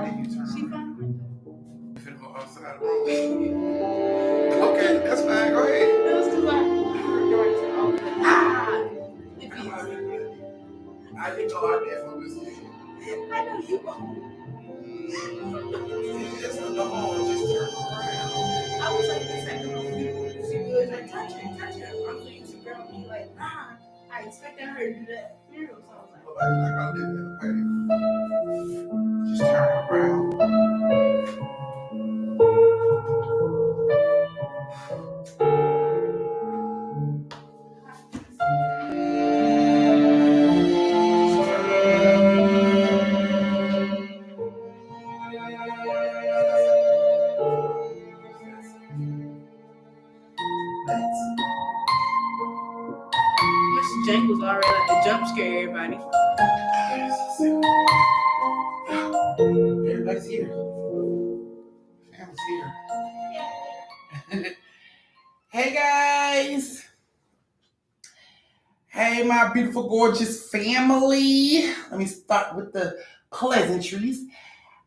why did you turn She around? fine right You finna go outside the room. Okay, that's fine. Go ahead. there. It was because I heard Doris say, oh, like, ah! If Come you, on, I didn't know I definitely was here. I know you go. Just the hole, just turn around. I was like, the second one, she was like, touch it. I'm so used to girl being like, ah. I expected her to do that funeral, so I was like, I gotta live in a just turn around. Mr. Jangles already like to jump scare everybody. Everybody's here. Family's here. Hey guys. Hey my beautiful, gorgeous family. Let me start with the pleasantries.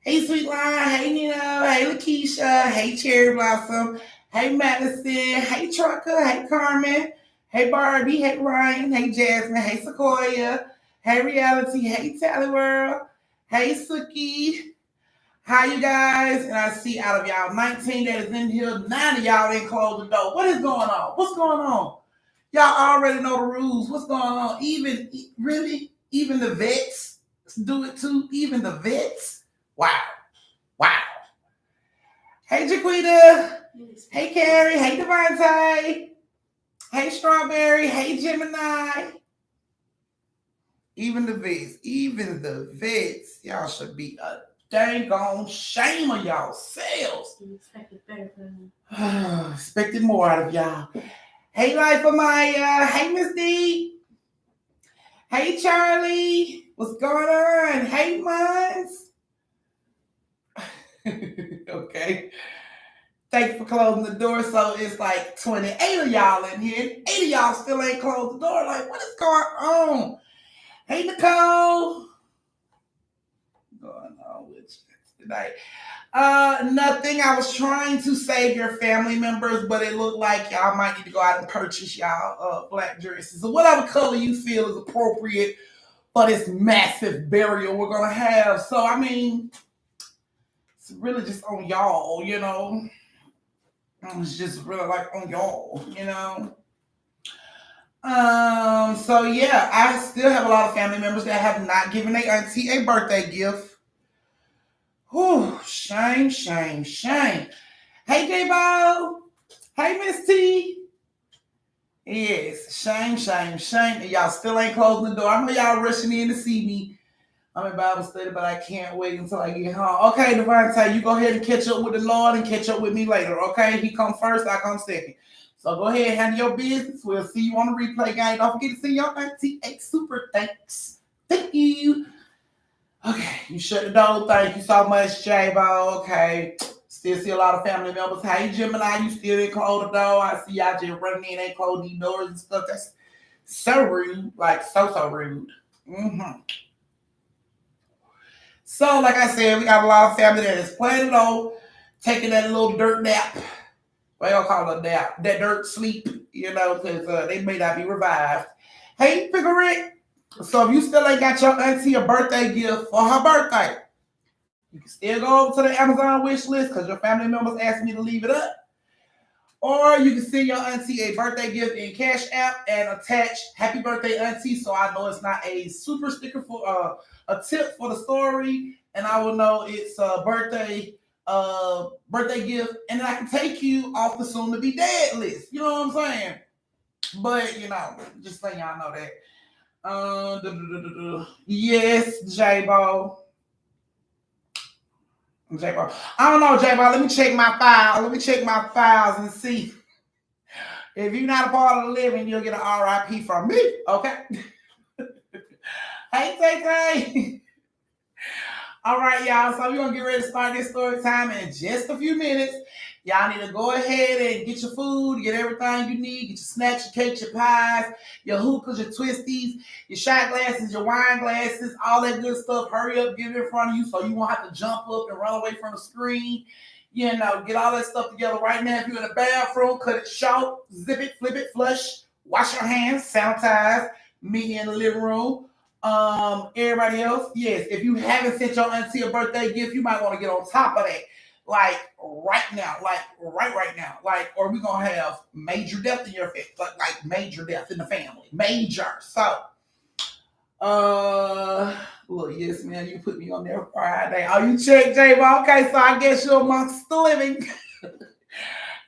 Hey Sweet Line. Hey Nino. Hey Lakeisha. Hey Cherry Blossom. Hey Madison. Hey Trucker. Hey Carmen. Hey Barbie. Hey Ryan. Hey Jasmine. Hey Sequoia. Hey Reality. Hey Tally World. Hey Suki. Hi, you guys. And I see out of y'all 19 that is in here, 9 of y'all didn't close the door. What is going on? What's going on? Y'all already know the rules. What's going on? Even the vets do it too. Even the vets. Wow. Hey, Jaquita. Hey, Carrie. Hey, Devontae. Hey, Strawberry. Hey, Gemini. Even the vets. Y'all should be a dang on shame of y'all selves. You expected better from them. Expected more out of y'all. Hey, Life of Maya. Hey, Miss D. Hey, Charlie. What's going on? Hey, Mons. Okay. Thanks for closing the door. So it's like 28 of y'all in here. 8 of y'all still ain't closed the door. Like, what is going on? Hey, Nicole. What's going on with you tonight? Nothing. I was trying to save your family members, but it looked like y'all might need to go out and purchase y'all black dresses. So whatever color you feel is appropriate for this massive burial we're gonna have. So I mean, it's really just on y'all, you know. It's just really like on y'all, you know. So yeah, I still have a lot of family members that have not given their auntie a birthday gift. Whew, shame. Hey J-Bo. Hey Miss T. Yes, shame. And y'all still ain't closing the door. I know y'all rushing in to see me. I'm in Bible study, but I can't wait until I get home. Okay, Devontae, you go ahead and catch up with the Lord and catch up with me later, okay? He come first, I come second. So go ahead and handle your business. We'll see you on the replay, guys. Don't forget to send your auntie a super thanks. Thank you. Okay, you shut the door. Thank you so much, J-Bo. Okay. Still see a lot of family members. Hey, Gemini, you still didn't close the door. I see y'all just running in and closing these doors and stuff. That's so rude. Like, so rude. Mm-hmm. So, like I said, we got a lot of family that is planning on taking that little dirt nap. What y'all call it a nap? That dirt sleep, you know, because they may not be revived. Hey, Figure. So if you still ain't got your auntie a birthday gift for her birthday, you can still go over to the Amazon wish list because your family members asked me to leave it up. Or you can send your auntie a birthday gift in Cash App and attach "Happy Birthday, Auntie," so I know it's not a super sticker for a tip for the story, and I will know it's a birthday gift, and then I can take you off the soon to be dead list. You know what I'm saying? But you know, just letting y'all know that. Yes, J-Bo. I don't know, J-Bo. Let me check my file. Let me check my files and see. If you're not a part of the living, you'll get an RIP from me. Okay? Hey, Tay. All right, y'all. So we're going to get ready to start this story time in just a few minutes. Y'all need to go ahead and get your food, get everything you need, get your snacks, your cakes, your pies, your hookahs, your twisties, your shot glasses, your wine glasses, all that good stuff. Hurry up, get it in front of you so you won't have to jump up and run away from the screen. You know, get all that stuff together right now. If you're in the bathroom, cut it short, zip it, flip it, flush, wash your hands, sanitize, meet in the living room. Everybody else, yes, if you haven't sent your auntie a birthday gift, you might want to get on top of that. Like right now, like right now, like, or we gonna have major death in your family, like major death in the family, major. So, look, yes, man, you put me on there Friday. Oh, you check J-Bo. Okay, so I guess you're amongst the living.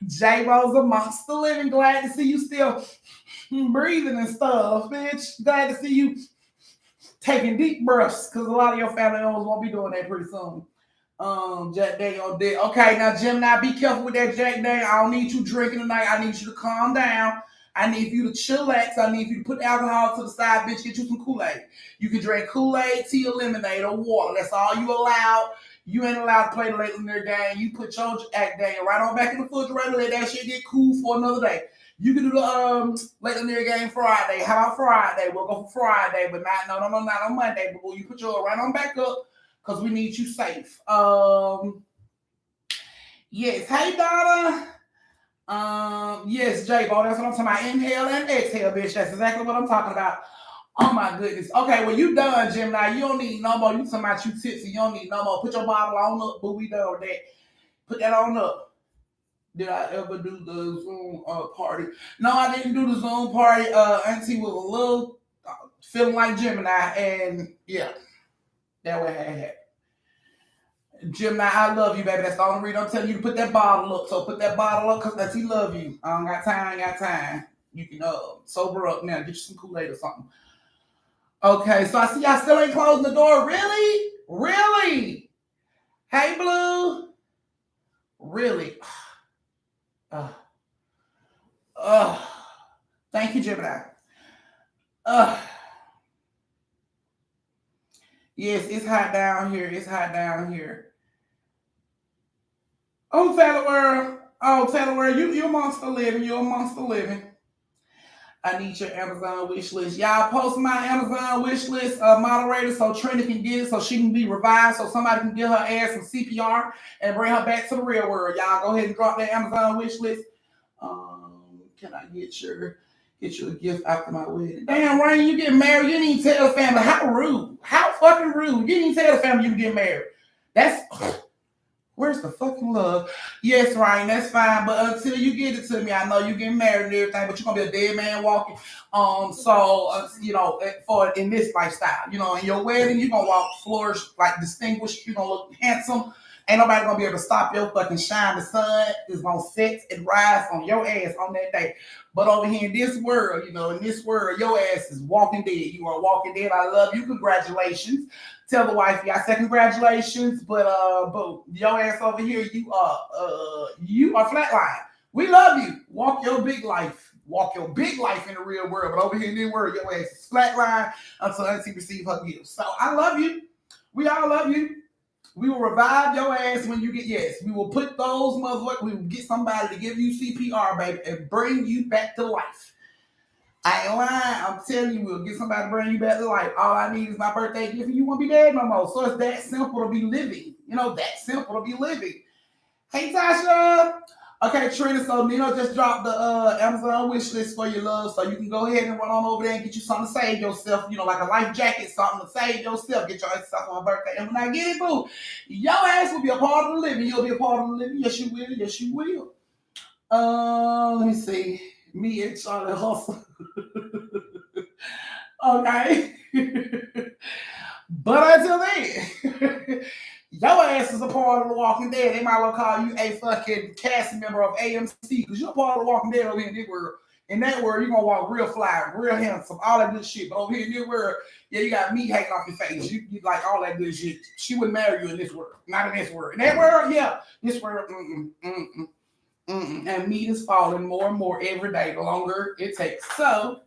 J-Bo's amongst the living. Glad to see you still breathing and stuff, bitch. Glad to see you taking deep breaths, because a lot of your family members won't be doing that pretty soon. Jack Daniel did. Okay, now Gemini, be careful with that Jack Daniel. I don't need you drinking tonight. I need you to calm down. I need you to chillax. I need you to put alcohol to the side, bitch. Get you some Kool-Aid. You can drink Kool-Aid, tea, or lemonade, or water. That's all you allowed. You ain't allowed to play the late in their game. You put your Jack Daniel right on back in the refrigerator. Let that shit get cool for another day. You can do the late in their game Friday. How about Friday? We'll go for Friday, but not on Monday. But will you put your right on back up? Because we need you safe. Yes. Hey, Donna. Yes, J-Bo. That's what I'm talking about. Inhale and exhale, bitch. That's exactly what I'm talking about. Oh, my goodness. Okay, well, you done, Gemini. You don't need no more. You talking about you tipsy. You don't need no more. Put your bottle on up, but we done with that. Put that on up. Did I ever do the Zoom party? No, I didn't do the Zoom party. Auntie was a little feeling like Gemini, and yeah, that way I had. Gemini, I love you, baby. That's the only reason I'm telling you to put that bottle up. So put that bottle up because he love you. I don't got time, I ain't got time. You can sober up now. Get you some Kool-Aid or something. Okay, so I see y'all still ain't closing the door. Really? Really? Hey, Blue. Really? Thank you, Gemini. Yes, it's hot down here. It's hot down here. Oh, Taylor World. Oh, Taylor World, you amongst the living. You're amongst the living. I need your Amazon wish list. Y'all post my Amazon wish list, moderator, so Trina can get it, so she can be revived, so somebody can get her ass some CPR and bring her back to the real world. Y'all go ahead and drop that Amazon wish list. Can I get you a gift after my wedding? Damn, Ryan, you get married. You didn't even tell the family. How rude. How fucking rude. You didn't even tell the family you get married. That's where's the fucking love? Yes, Ryan, that's fine. But until you get it to me, I know you getting married and everything, but you're gonna be a dead man walking. For in this lifestyle, in your wedding, you're gonna walk flourish like distinguished, you're gonna look handsome. Ain't nobody gonna be able to stop your fucking shine. The sun is gonna set and rise on your ass on that day. But over here in this world, your ass is walking dead. You are walking dead. I love you. Congratulations. Tell the wife, I said congratulations, but your ass over here, you are flatline. We love you. Walk your big life. Walk your big life in the real world. But over here in this world, your ass is flatline until Auntie receive her gifts. So I love you. We all love you. We will revive your ass when you get, yes, we will put those motherfuckers, we will get somebody to give you CPR, baby, and bring you back to life. I ain't lying. I'm telling you, we'll get somebody to bring you back to life. All I need is my birthday gift and you won't be dead no more. So it's that simple to be living. That simple to be living. Hey, Tasha. Okay, Trina, so Nino just dropped the Amazon wish list for your love, so you can go ahead and run on over there and get you something to save yourself, like a life jacket, something to save yourself, get your ass stuff on my birthday. And when I get it, boo, your ass will be a part of the living. You'll be a part of the living. Yes, you will. Yes, you will. Let me see. Me and Charlie Hustle. Okay. But until then, your ass is a part of the Walking Dead. They might well call you a fucking cast member of AMC because you're a part of the Walking Dead over here in this world. In that world, you're going to walk real fly, real handsome, all that good shit. But over here in this world, yeah, you got meat hanging off your face. You like all that good shit. She wouldn't marry you in this world. Not in this world. In that world, yeah. This world, and meat is falling more and more every day the longer it takes. So,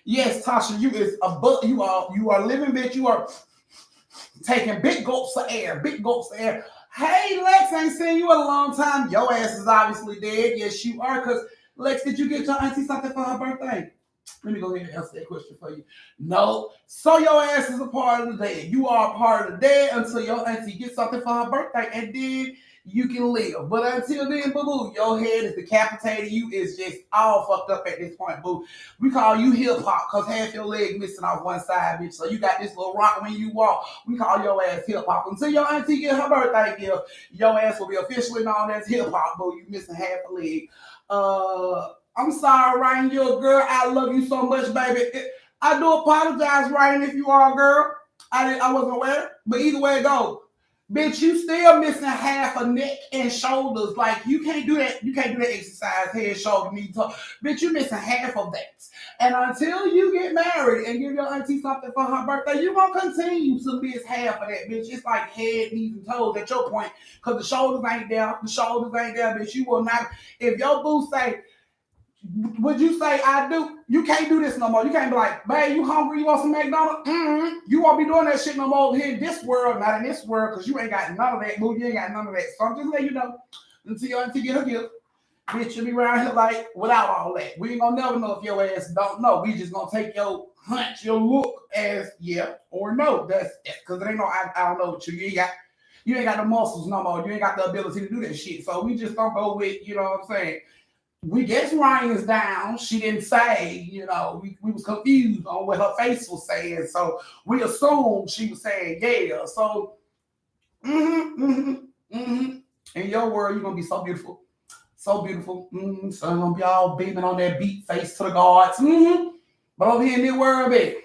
yes, Tasha, you is a butt. You are living, bitch. You are taking big gulps of air. Big gulps of air. Hey, Lex, ain't seen you in a long time. Your ass is obviously dead. Yes, you are. Because, Lex, did you get your auntie something for her birthday? Let me go ahead and answer that question for you. No. So your ass is a part of the dead. You are a part of the dead until your auntie gets something for her birthday, and then you can live. But until then, boo boo, your head is decapitated. You is just all fucked up at this point, boo. We call you hip hop because half your leg missing off one side, bitch. So you got this little rock when you walk. We call your ass hip hop. Until your auntie get her birthday gift, your ass will be officially known as hip hop, boo. You missing half a leg. I'm sorry, Ryan. You're a girl. I love you so much, baby. I do apologize, Ryan, if you are a girl. I wasn't aware. But either way it goes. Bitch, you still missing half a neck and shoulders. Like you can't do that. You can't do that exercise, head, shoulder, knee, toe. Bitch, you missing half of that. And until you get married and give your auntie something for her birthday, you won't continue to miss half of that, bitch. It's like head, knees, and toes at your point. Cause the shoulders ain't there. The shoulders ain't there, bitch. You will not. If your boo say, would you say I do? You can't do this no more. You can't be like, babe, you hungry? You want some McDonald's? Mm-hmm. You won't be doing that shit no more over here in this world, not in this world, because you ain't got none of that, boo. You ain't got none of that. So I'm just letting you know, until your auntie get her gift, bitch, you'll be around here like without all that. We ain't gonna never know if your ass don't know. We just gonna take your hunch, your look as yeah or no. That's because it ain't no I don't know what you ain't got. You ain't got the muscles no more. You ain't got the ability to do that shit. So we just gonna go with, you know what I'm saying? We guess Ryan's down. She didn't say, we was confused on what her face was saying. So we assumed she was saying yeah. So in your world, you're gonna be so beautiful. So beautiful. So I'm gonna be all beaming on that beat face to the gods. But over here in this world, baby.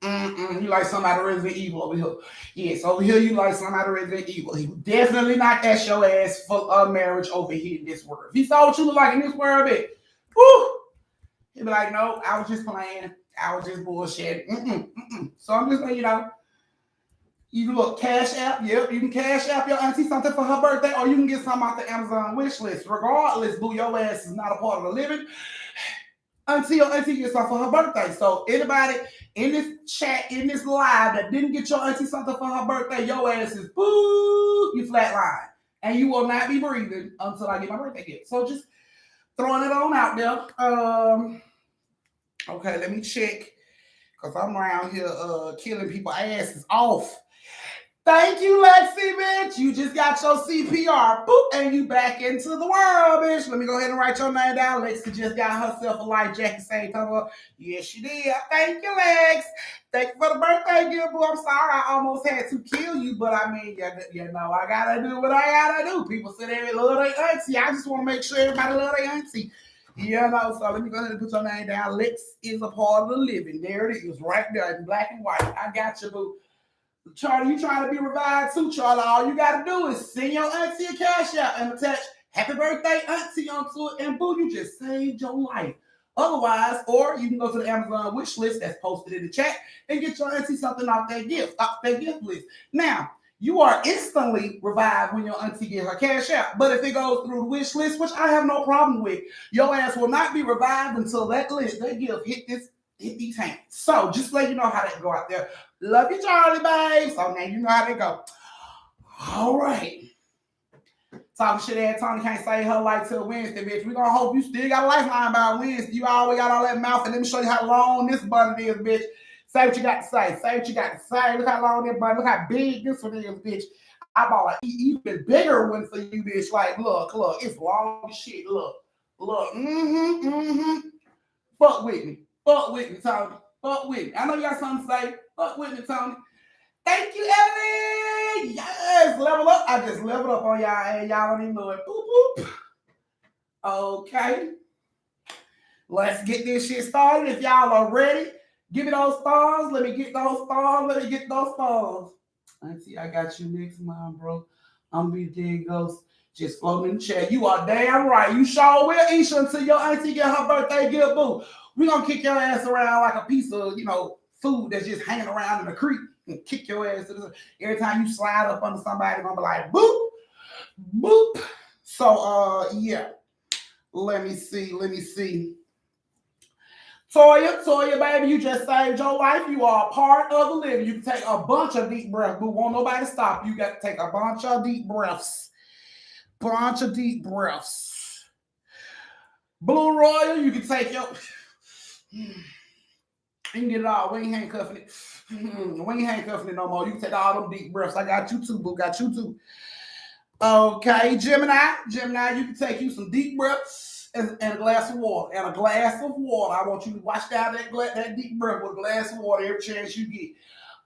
You like somebody Resident Evil over here. Yes, over here you like somebody Resident Evil. He would definitely not ask your ass for a marriage over here in this world. If he saw what you look like in this world, baby, whew, he'd be like, no, I was just playing. I was just bullshit. So I'm just letting you know. You can look cash app. Yep, you can cash app your auntie something for her birthday, or you can get something off the Amazon wish list. Regardless, boo, your ass is not a part of the living until your auntie gets something for her birthday. So anybody in this chat, in this live that didn't get your auntie something for her birthday, your ass is boo, you flatline. And you will not be breathing until I get my birthday gift. So just throwing it on out there. Okay, let me check. Because I'm around here killing people asses off. Thank you, Lexi, bitch. You just got your CPR. Boop, and you back into the world, bitch. Let me go ahead and write your name down. Lexi just got herself a life jacket saying cover. Yes, she did. Thank you, Lex. Thank you for the birthday gift, boo. I'm sorry I almost had to kill you, but I mean, I gotta do what I gotta do. People say they love their auntie. I just want to make sure everybody love their auntie. So let me go ahead and put your name down. Lex is a part of the living. There it is, right there in black and white. I got you, boo. Charlie, you trying to be revived too, Charlie. All you got to do is send your auntie a cash out and attach happy birthday auntie onto it, and boo, you just saved your life. Otherwise, or you can go to the Amazon wish list that's posted in the chat and get your auntie something off that gift list. Now, you are instantly revived when your auntie get her cash out. But if it goes through the wish list, which I have no problem with, your ass will not be revived until that gift hit these hands. So just let you know how that go out there. Love you, Charlie, babe. So now you know how they go. All right. Talking shit ass Tony can't say her life till Wednesday, bitch. We gonna hope you still got a lifeline by Wednesday. You always got all that mouth, and let me show you how long this bun is, bitch. Say what you got to say. Say what you got to say. Look how long this bun. Look how big this one is, bitch. I bought an even bigger one for you, bitch. Like, look. It's long as shit. Look. Fuck with me, Tony. Fuck with me. I know you got something to say. Fuck with me, Tony. Thank you, Ellie. Yes, level up. I just leveled up on y'all, and y'all don't even know it. Boop, boop. Okay. Let's get this shit started. If y'all are ready, give me those stars. Let me get those stars. Auntie, I got you next month, bro. I'm be dead ghost. Just floating in the chair. You are damn right. You sure will, Isha, until your auntie get her birthday gift, boo. We gonna kick your ass around like a piece of, food that's just hanging around in the creek and kick your ass to the. Every time you slide up under somebody, gonna be like, boop, boop. So, yeah. Let me see. Toya, baby, you just saved your life. You are a part of the living. You can take a bunch of deep breaths, but won't nobody stop you. You got to take a bunch of deep breaths. Bunch of deep breaths. Blue Royal, you can take your. You can get it all. We ain't handcuffing it. We ain't handcuffing it no more. You can take all them deep breaths. I got you too, boo. Got you too. Okay, Gemini, you can take you some deep breaths and a glass of water. And a glass of water. I want you to wash down that deep breath with a glass of water every chance you get.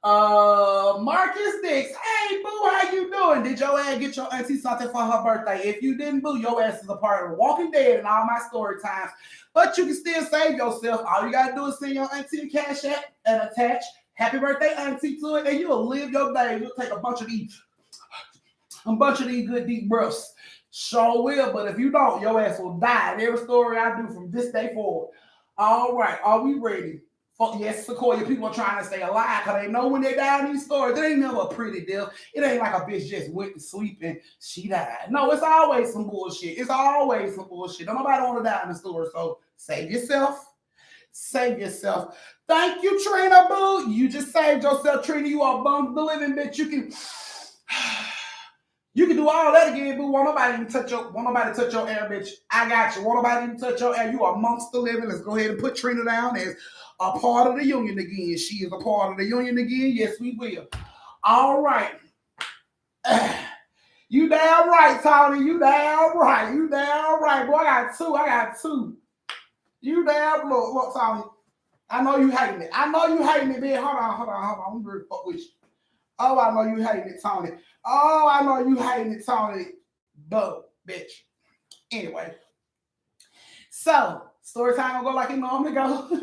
Marcus Dix, hey boo, how you doing? Did your ass get your auntie something for her birthday? If you didn't, boo, your ass is a part of The Walking Dead and all my story times. But you can still save yourself. All you gotta do is send your auntie a cash app and attach happy birthday auntie to it, and you'll live your day. You'll take a bunch of these good deep breaths. Sure will, but if you don't, your ass will die. And every story I do from this day forward. All right, are we ready? Yes, Sequoia, people are trying to stay alive because they know when they die in these stories, it ain't never a pretty deal. It ain't like a bitch just went to sleep and she died. No, it's always some bullshit. It's always some bullshit. Don't nobody want to die in the story, so save yourself. Save yourself. Thank you, Trina Boo. You just saved yourself, Trina. You are bummed the living bitch. You can do all that again, boo. Won't nobody touch your air, bitch. I got you. Won't nobody even touch your air. You are amongst the living. Let's go ahead and put Trina down as a part of the union again. She is a part of the union again. Yes, we will. All right. You damn right, Tony. You damn right. You damn right. Boy, I got two. You damn look, Tony. I know you hating it. bitch. Hold on. I'm gonna fuck with you. Oh, I know you hating it, Tony. Oh, I know you hating it, Tony. Boo, bitch. Anyway. So, story time will go like it normally goes.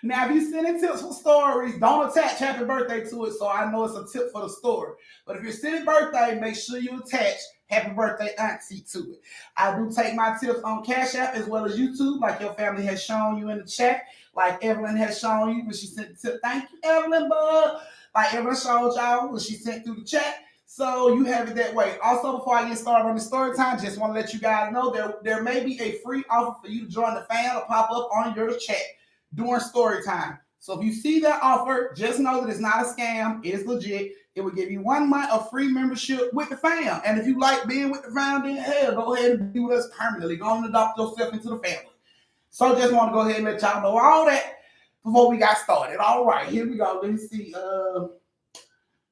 Now, if you sending tips for stories, don't attach happy birthday to it so I know it's a tip for the story. But if you're sending birthday, make sure you attach happy birthday auntie to it. I do take my tips on Cash App as well as YouTube, like your family has shown you in the chat, like Evelyn has shown you when she sent the tip. Thank you, Evelyn, bud. Like Evelyn showed y'all when she sent through the chat. So you have it that way. Also, before I get started on the story time, just want to let you guys know there may be a free offer for you to join the fam or pop up on your chat during story time. So if you see that offer, just know that it's not a scam. It's legit. It will give you 1 month of free membership with the fam. And if you like being with the fam, then hell, go ahead and be with us permanently. Go and adopt yourself into the family. So just want to go ahead and let y'all know all that before we got started. All right, here we go. Let me see.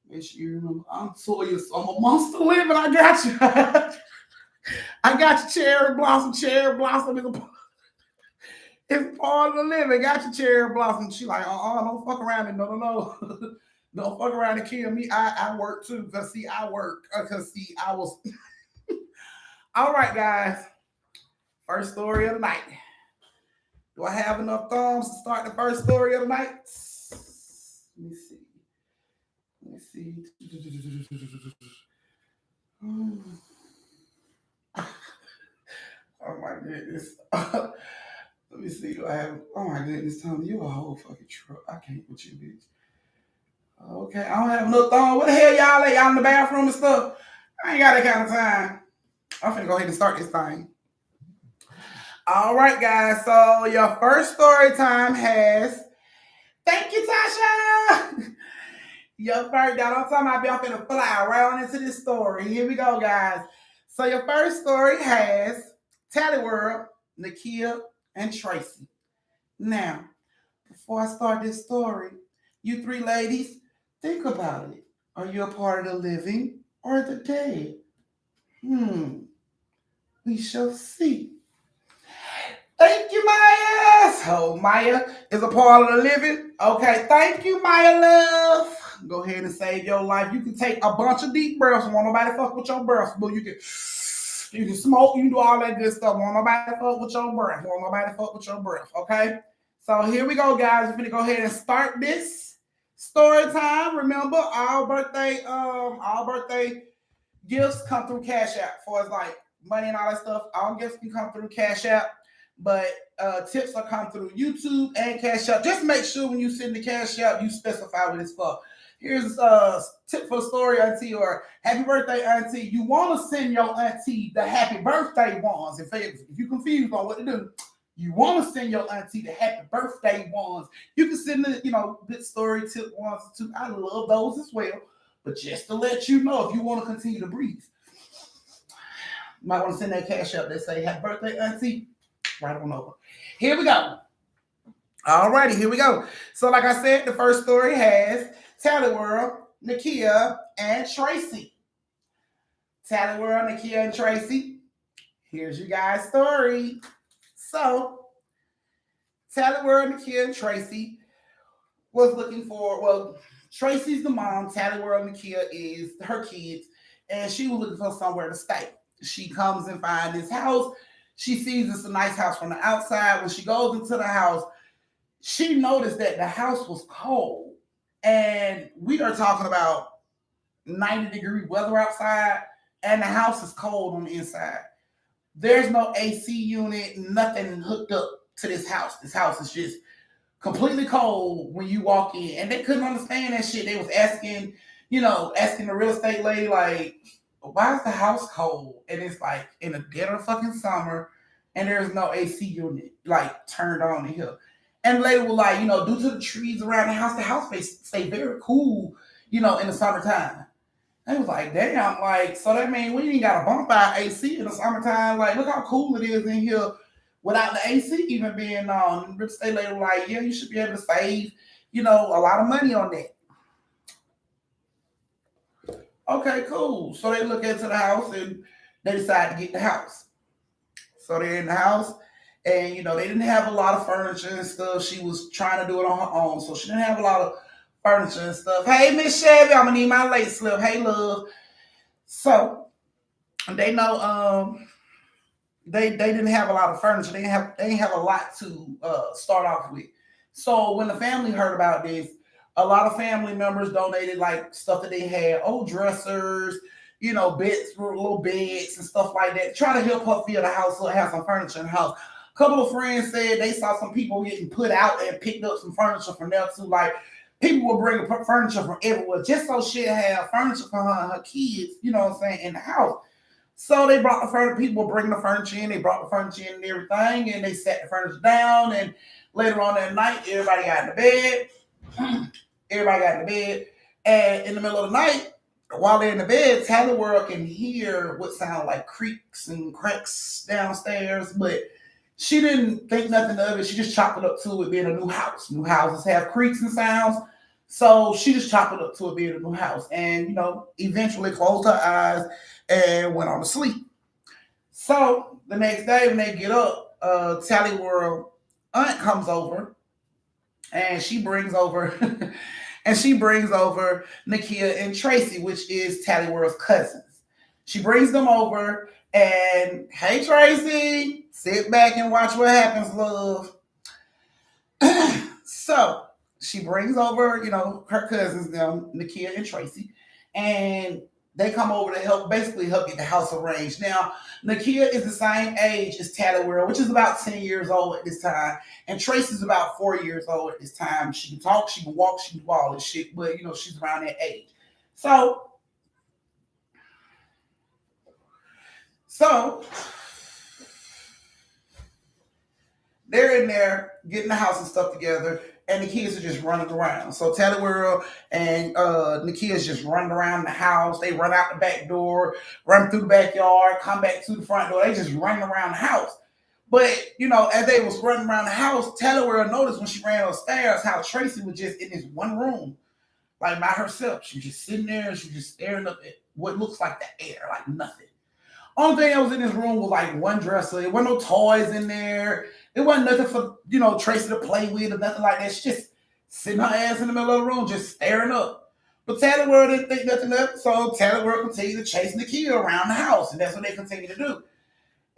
Make sure you remember, I'm Toya, so I'm a monster living. I got you. I got you, cherry blossom. Cherry blossom is a it's part of the living. Got your cherry blossom. She like, don't fuck around and no. Don't fuck around and kill me. I work too. Cause see, I work. Cause see, I was all right, guys. First story of the night. Do I have enough thumbs to start the first story of the night? Let me see. Oh my goodness. Let me see. Do I have? Oh my goodness, Tommy, you a whole fucking truck. I can't with you, bitch. Okay, I don't have no thumb. What the hell y'all at? Y'all in the bathroom and stuff? I ain't got that kind of time. I'm finna go ahead and start this thing. All right, guys. So your first story time has. Thank you, Tasha. Your first, y'all don't tell me I'm finna fly right on into this story. Here we go, guys. So your first story has Tally World, Nakia, and Tracy. Now, before I start this story, you 3 ladies, think about it. Are you a part of the living or the dead? We shall see. Thank you, Maya. So Maya is a part of the living. Okay, thank you, Maya love. Go ahead and save your life. You can take a bunch of deep breaths. Won't nobody fuck with your breath, but you can smoke, you can do all that good stuff. Won't nobody fuck with your breath. Won't nobody fuck with your breath. Okay? So here we go, guys. We're gonna go ahead and start this story time. Remember, all birthday gifts come through Cash App. For like money and all that stuff, all gifts can come through Cash App. But tips will come through YouTube and Cash App. Just make sure when you send the Cash App, you specify what it's for. Here's a tip for the story, auntie, or happy birthday, auntie. You want to send your auntie the happy birthday ones. If you're confused on what to do, You want to send your auntie the happy birthday ones. You can send the, good story tip ones too. I love those as well. But just to let you know, if you want to continue to breathe, you might want to send that cash up that say happy birthday, auntie. Right on over. Here we go. Alrighty, here we go. So, like I said, the first story has Tally World, Nakia, and Tracy. Tally World, Nakia, and Tracy. Here's your guys' story. So, Tally World, Nakia, and Tracy was looking for, well, Tracy's the mom, Tally World, Nakia is her kids, and she was looking for somewhere to stay. She comes and finds this house. She sees it's a nice house from the outside. When she goes into the house, she noticed that the house was cold. And we are talking about 90-degree weather outside, and the house is cold on the inside. There's no AC unit, nothing hooked up to this house. This house is just completely cold when you walk in. And they couldn't understand that shit. They was asking, asking the real estate lady, like, why is the house cold? And it's like in the dead of fucking summer, and there's no AC unit like turned on in here. And the lady was like, due to the trees around the house stay very cool, in the summertime. They was like, damn, like, so that means we ain't got a bump out AC in the summertime. Like, look how cool it is in here without the AC even being on. And the state lady was like, yeah, you should be able to save, a lot of money on that. Okay, cool. So they look into the house and they decide to get the house. So they're in the house and, they didn't have a lot of furniture and stuff. She was trying to do it on her own. So she didn't have a lot of furniture and stuff. Hey, Miss Chevy, I'm gonna need my late slip. Hey, love. So they know they didn't have a lot of furniture. They didn't have a lot to start off with. So when the family heard about this, a lot of family members donated like stuff that they had, old dressers, beds, little beds and stuff like that. Try to help her fill the house so have some furniture in the house. A couple of friends said they saw some people getting put out and picked up some furniture from there too. Like people were bringing furniture from everywhere just so she'd have furniture for her and her kids, in the house. So they brought the furniture, people were bringing the furniture in, they brought the furniture in and everything, and they sat the furniture down, and later on that night, everybody got in the bed. And in the middle of the night, while they're in the bed, Tally World can hear what sound like creaks and cracks downstairs, but she didn't think nothing of it. She just chopped it up to it being a new house. New houses have creaks and sounds. So she just chopped it up to it being a new house and, eventually closed her eyes and went on to sleep. So the next day when they get up, Tally World aunt comes over and she brings over Nakia and Tracy, which is Tally World's cousins. She brings them over and hey Tracy, sit back and watch what happens, love. So she brings over, her cousins, Nakia and Tracy, and they come over to help get the house arranged. Now, Nakia is the same age as Tally World, which is about 10 years old at this time, and Tracy's about 4 years old at this time. She can talk, she can walk, she can do all this shit, but she's around that age. So they're in there getting the house and stuff together, and the kids are just running around. So Tally World and Nakia is just running around the house. They run out the back door, run through the backyard, come back to the front door. They just running around the house. But as they was running around the house, Tally World noticed when she ran upstairs how Tracy was just in this one room, like by herself. She was just sitting there and she was just staring up at what looks like the air, like nothing. Only thing that was in this room was like one dresser. There wasn't no toys in there. There wasn't nothing for, Tracy to play with or nothing like that. She just sitting her ass in the middle of the room, just staring up. But Tally World didn't think nothing of it, so Tally World continued to chase Nakia around the house, and that's what they continued to do.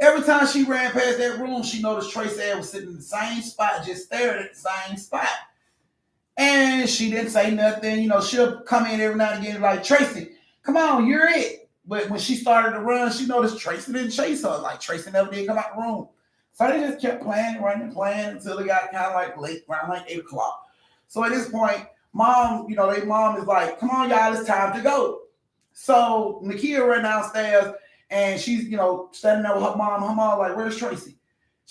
Every time she ran past that room, she noticed Tracy was sitting in the same spot, just staring at the same spot. And she didn't say nothing. She'll come in every now and again like, Tracy, come on, you're it. But when she started to run, she noticed Tracy didn't chase her. Like, Tracy never did come out the room. So they just kept playing until it got kind of like late, around like 8 o'clock. So at this point, mom, their mom is like, come on, y'all, it's time to go. So Nakia ran downstairs and she's, standing there with her mom. Her mom like, where's Tracy?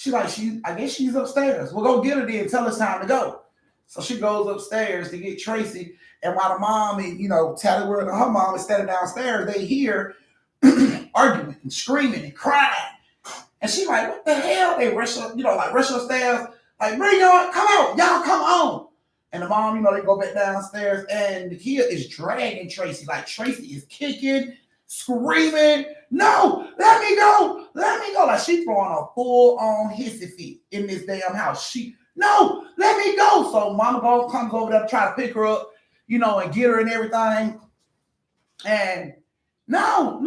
I guess she's upstairs. We'll go get her then. Tell us time to go. So she goes upstairs to get Tracy. And while the mom and, Tally World and her mom is standing downstairs, they hear arguing and screaming and crying. And she like, what the hell? They rush up, rush upstairs, like, bring y'all, come on, y'all come on. And the mom, they go back downstairs and the kid is dragging Tracy. Like Tracy is kicking, screaming, no, let me go, let me go. Like she throwing a full-on hissy fit in this damn house. No, let me go. So mama comes over there to try to pick her up, and get her and everything. And no.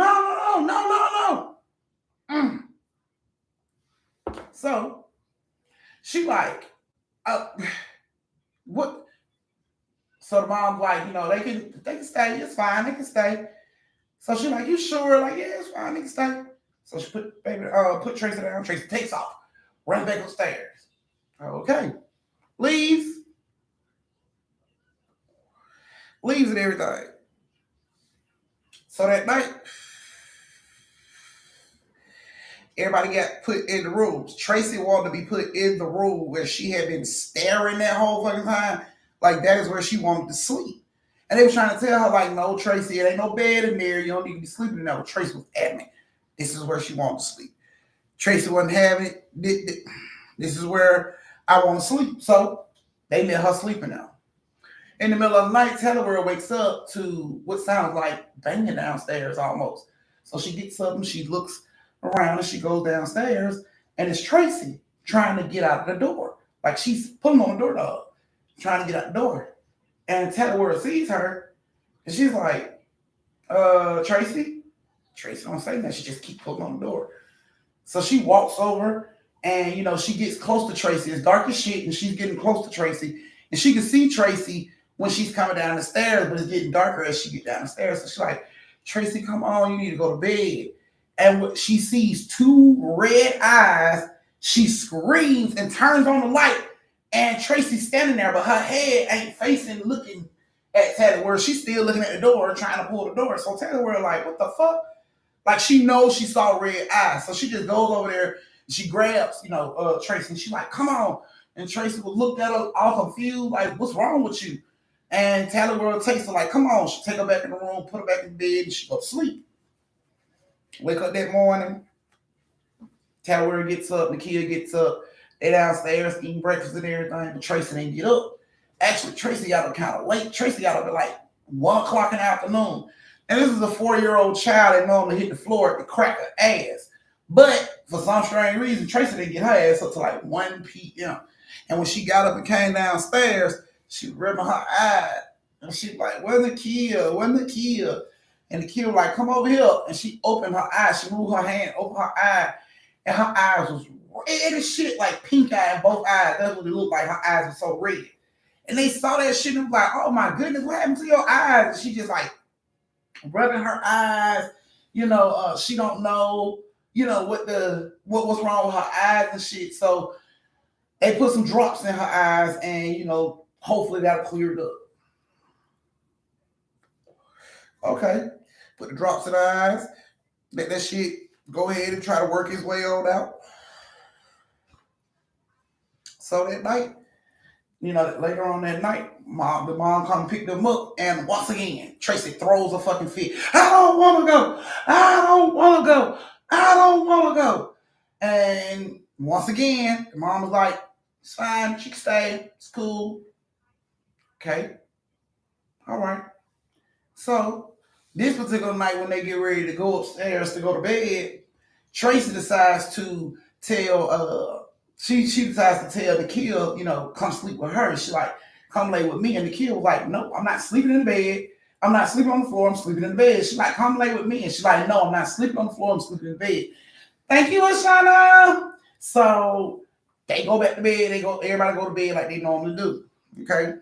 So she like, what? So the mom's like, they can stay. It's fine. They can stay. So she like, you sure? Like, yeah, it's fine. They can stay. So she put Tracy down. Tracy takes off, runs back upstairs. Okay, leaves and everything. So that night, everybody got put in the rooms. Tracy wanted to be put in the room where she had been staring that whole fucking time. Like, that is where she wanted to sleep. And they were trying to tell her, like, no, Tracy, it ain't no bed in there. You don't need to be sleeping in there. But Tracy was adamant. This is where she wanted to sleep. Tracy wasn't having it. This is where I want to sleep. So they let her sleep in there. In the middle of the night, Taylor wakes up to what sounds like banging downstairs almost. So she gets up and she looks around and she goes downstairs and it's Tracy trying to get out of the door. Like she's pulling on the door dog, trying to get out the door. And Taylor sees her and she's like, Tracy? Tracy don't say nothing. She just keeps pulling on the door. So she walks over and, she gets close to Tracy. It's dark as shit and she's getting close to Tracy. And she can see Tracy when she's coming down the stairs, but it's getting darker as she gets down the stairs. So she's like, Tracy, come on, you need to go to bed. And when she sees two red eyes, she screams and turns on the light. And Tracy's standing there, but her head ain't facing looking at Taylor. She's still looking at the door, trying to pull the door. So Taylor like, what the fuck? Like she knows she saw red eyes. So she just goes over there and she grabs, Tracy. And she's like, come on. And Tracy would look at her all confused, like, what's wrong with you? And Taylor takes her like, come on. She take her back in the room, put her back in bed, and she go to sleep. Wake up that morning. Taylor gets up, the kid gets up. They downstairs eating breakfast and everything, but Tracy didn't get up. Actually, Tracy got up kind of late. Tracy got up at like 1 o'clock in the afternoon. And this is a 4-year-old child that normally hit the floor at the crack of ass. But for some strange reason, Tracy didn't get her ass up to like 1 p.m. And when she got up and came downstairs, she was rubbing her eye. And she was like, where's the kid? Where's the kid? And the kid was like, come over here. And she opened her eyes. She moved her hand, opened her eye. And her eyes was red as shit, like pink eye in both eyes. That's what it looked like. Her eyes were so red. And they saw that shit and was like, oh my goodness, what happened to your eyes? And she just like rubbing her eyes. She don't know, what's wrong with her eyes and shit. So they put some drops in her eyes and, hopefully that'll clear it up. Okay. Put the drops in her eyes. Let that shit go ahead and try to work his way on out. So that night, later on that night, the mom come pick them up, and once again, Tracy throws a fucking fit. I don't want to go. I don't want to go. I don't want to go. And once again, the mom was like, it's fine. She can stay. It's cool. Okay. All right. So this particular night when they get ready to go upstairs to go to bed, Tracy decides to tell she decides to tell the kid, come sleep with her. She's like, come lay with me. And the kid was like, no, I'm not sleeping in the bed. I'm not sleeping on the floor. I'm sleeping in the bed. She's like, come lay with me. And she's like, no, I'm not sleeping on the floor. I'm sleeping in the bed. Thank you, Ashana. So they go back to bed. Everybody go to bed like they normally do. Okay.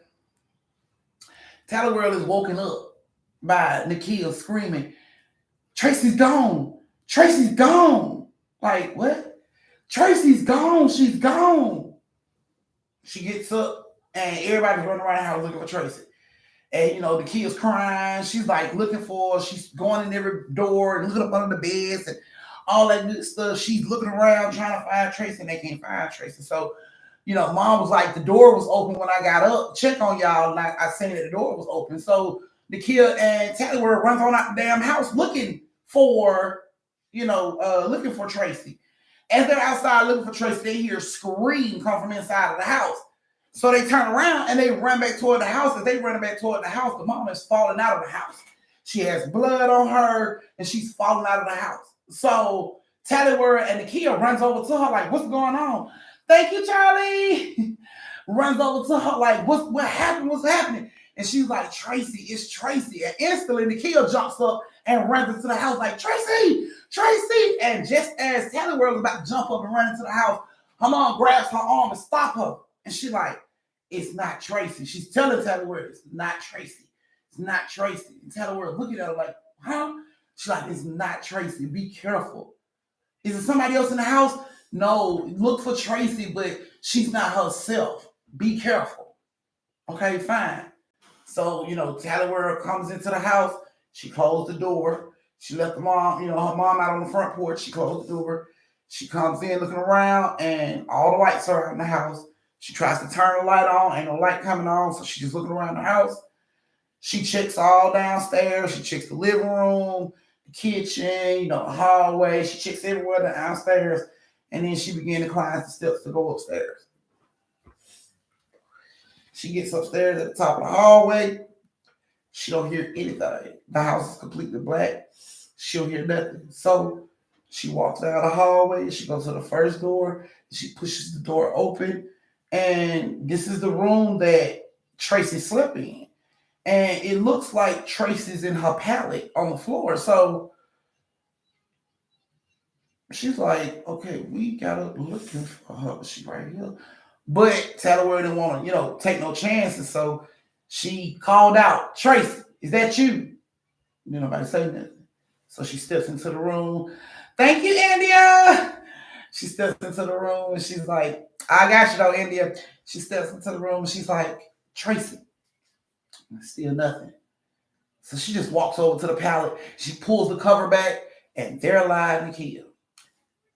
Taylor World is woken up by Nikhil screaming, Tracy's gone. Tracy's gone. Like, what? Tracy's gone. She's gone. She gets up and everybody's running around the house looking for Tracy. And, the kid's crying. She's like looking for her. She's going in every door and looking up under the beds and all that good stuff. She's looking around trying to find Tracy, and they can't find Tracy. So, mom was like, the door was open when I got up, check on y'all, and I seen that the door was open. So the kid and Tallyword runs on out the damn house for, looking for Tracy. As they're outside looking for Tracy, they hear a scream come from inside of the house. So they turn around and they run back toward the house. As they run back toward the house, the mom is falling out of the house. She has blood on her and she's falling out of the house. So Tallyword and the kid runs over to her like, what's going on? Thank you, Charlie. Runs over to her like, what happened? What's happening? And she's like, Tracy, it's Tracy. And instantly the kid jumps up and runs into the house like, Tracy, Tracy. And just as Tallyword was about to jump up and run into the house, her mom grabs her arm and stop her. And she's like, it's not Tracy. She's telling Tallyword, it's not Tracy. It's not Tracy. And Tallyword looking at her like, huh? She's like, it's not Tracy. Be careful. Is it somebody else in the house? No, look for Tracy, but she's not herself. Be careful. Okay, fine. So, Tallyword comes into the house. She closed the door. She left her mom out on the front porch. She closed the door. She comes in looking around, and all the lights are out in the house. She tries to turn the light on. Ain't no light coming on, so she's just looking around the house. She checks all downstairs. She checks the living room, the kitchen, the hallway. She checks everywhere downstairs. And then she began to climb the steps to go upstairs. She gets upstairs at the top of the hallway. She don't hear anything. The house is completely black. She don't hear nothing. So she walks down the hallway. She goes to the first door. She pushes the door open. And this is the room that Tracy slept in. And it looks like Tracy's in her pallet on the floor. So she's like, okay, we gotta looking for her. She right here. But Tallyword didn't want to, take no chances. So she called out, Tracy, is that you? Nobody say nothing. So she steps into the room. Thank you, India. She steps into the room and she's like, I got you though, India. She steps into the room and she's like, Tracy. Still nothing. So she just walks over to the pallet. She pulls the cover back and there lies the kid.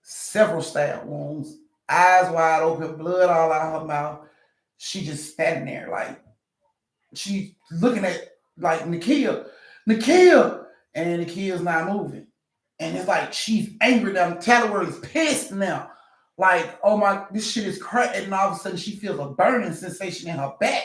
Several stab wounds, eyes wide open, blood all out of her mouth. She just standing there like she's looking at like Nakia, and the kid's not moving. And it's like she's angry now. Tallyword is pissed now. Like, oh my, this shit is crazy. And all of a sudden she feels a burning sensation in her back.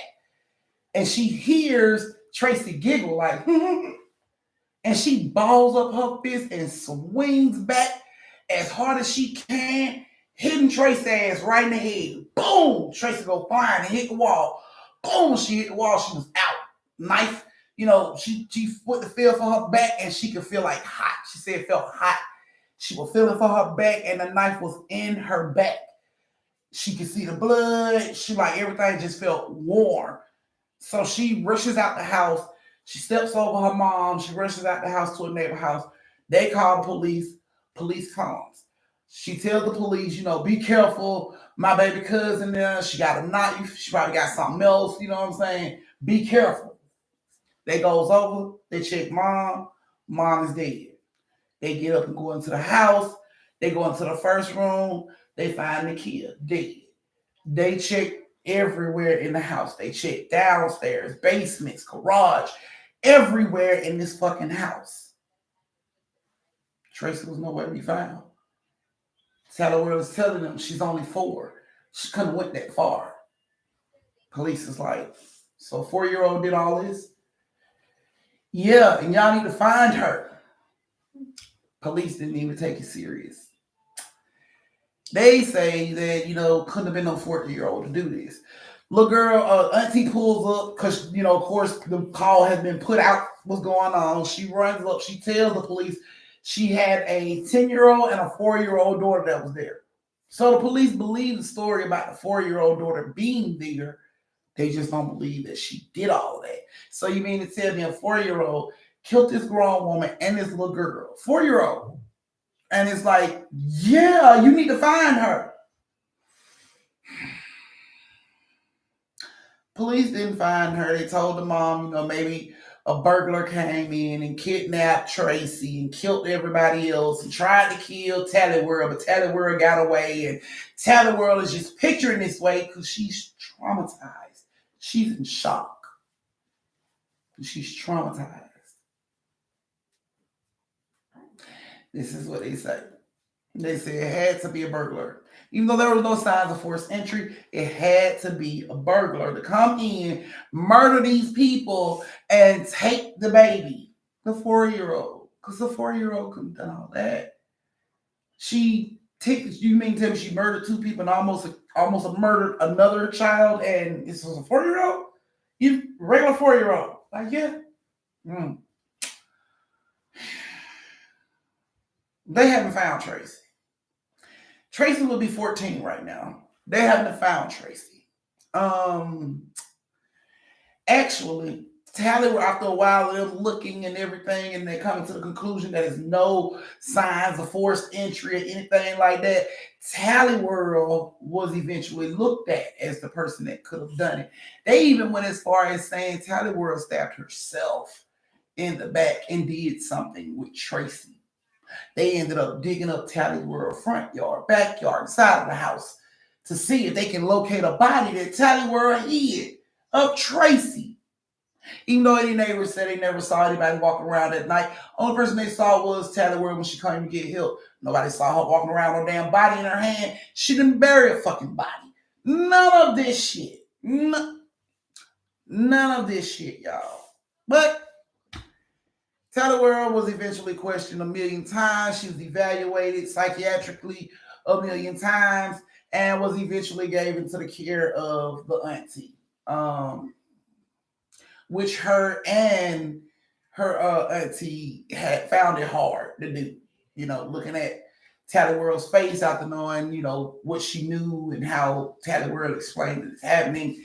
And she hears Tracy giggle like, and she balls up her fist and swings back as hard as she can, hitting Tracy's ass right in the head. Boom! Tracy go flying and hit the wall. Boom! She hit the wall. She was out. Knife, she put the feel for her back and she could feel like hot. She said it felt hot. She was feeling for her back and the knife was in her back. She could see the blood. She like everything just felt warm. So she rushes out the house. She steps over her mom. She rushes out the house to a neighbor house. They call the police. Police comes. She tells the police, be careful. My baby cousin there, she got a knife. She probably got something else. You know what I'm saying? Be careful. They goes over. They check mom. Mom is dead. They get up and go into the house. They go into the first room. They find the kid dead. They check everywhere in the house. They check downstairs, basements, garage, everywhere in this fucking house. Tracy was nowhere to be found. Tallyword was telling them she's only 4. She couldn't have went that far. Police is like, so 4-year-old did all this? Yeah, and y'all need to find her. Police didn't even take it serious. They say that, couldn't have been no 40-year-old to do this. Little girl, auntie pulls up because, of course, the call has been put out. What's going on? She runs up. She tells the police she had a 10-year-old and a 4-year-old daughter that was there. So the police believe the story about the 4-year-old daughter being there. They just don't believe that she did all of that. So you mean to tell me a 4-year-old killed this grown woman and this little girl, 4-year-old? And it's like, yeah, you need to find her. Police didn't find her. They told the mom, maybe a burglar came in and kidnapped Tracy and killed everybody else and tried to kill Tally World, but Tally World got away. And Tally World is just picturing this way because she's traumatized. She's in shock. She's traumatized. This is what they say. They said it had to be a burglar. Even though there was no signs of forced entry, it had to be a burglar to come in, murder these people, and take the baby, the 4-year-old. Because the 4-year-old couldn't have done all that. You mean to tell me she murdered 2 people and almost murdered another child, and this was a 4-year-old? You regular 4-year-old. Like, yeah. Mm. They haven't found Tracy. Tracy will be 14 right now. They haven't found Tracy. Actually, Tally, after a while of them looking and everything, and they coming to the conclusion that there's no signs of forced entry or anything like that, Tally World was eventually looked at as the person that could have done it. They even went as far as saying Tally World stabbed herself in the back and did something with Tracy. They ended up digging up Tally World front yard, backyard, side of the house to see if they can locate a body that Tally World hid of Tracy. Even though any neighbors said they never saw anybody walking around at night, only person they saw was Tally World when she came to get help. Nobody saw her walking around with a damn body in her hand. She didn't bury a fucking body. None of this shit. None of this shit, y'all. But Tally World was eventually questioned a million times. She was evaluated psychiatrically a million times and was eventually given to the care of the auntie, which her and her auntie had found it hard to do. Looking at Tally World's face after knowing, what she knew and how Tally World explained it's happening.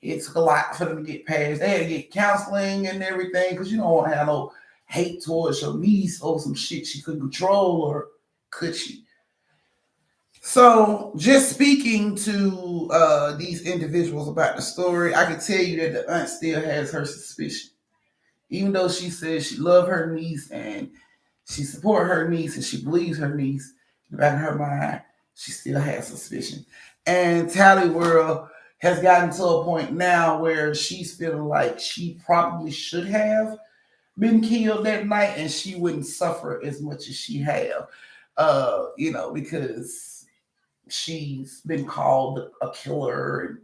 It took a lot for them to get past. They had to get counseling and everything because you don't want to have no hate towards your niece or some shit she couldn't control, or could she? So, just speaking to these individuals about the story, I can tell you that the aunt still has her suspicion. Even though she says she loves her niece and she supports her niece and she believes her niece, in the back of her mind, she still has suspicion. And Tally World has gotten to a point now where she's feeling like she probably should have been killed that night and she wouldn't suffer as much as she have. Because she's been called a killer and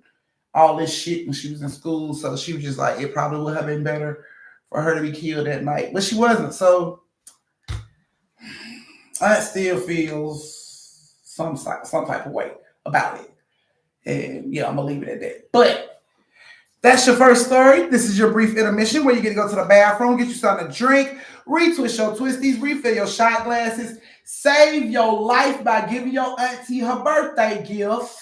all this shit when she was in school. So she was just like, it probably would have been better for her to be killed that night. But she wasn't. So I still feels some type of way about it. And I'm gonna leave it at that. But that's your first story. This is your brief intermission where you get to go to the bathroom, get you something to drink, retwist your twisties, refill your shot glasses, save your life by giving your auntie her birthday gift.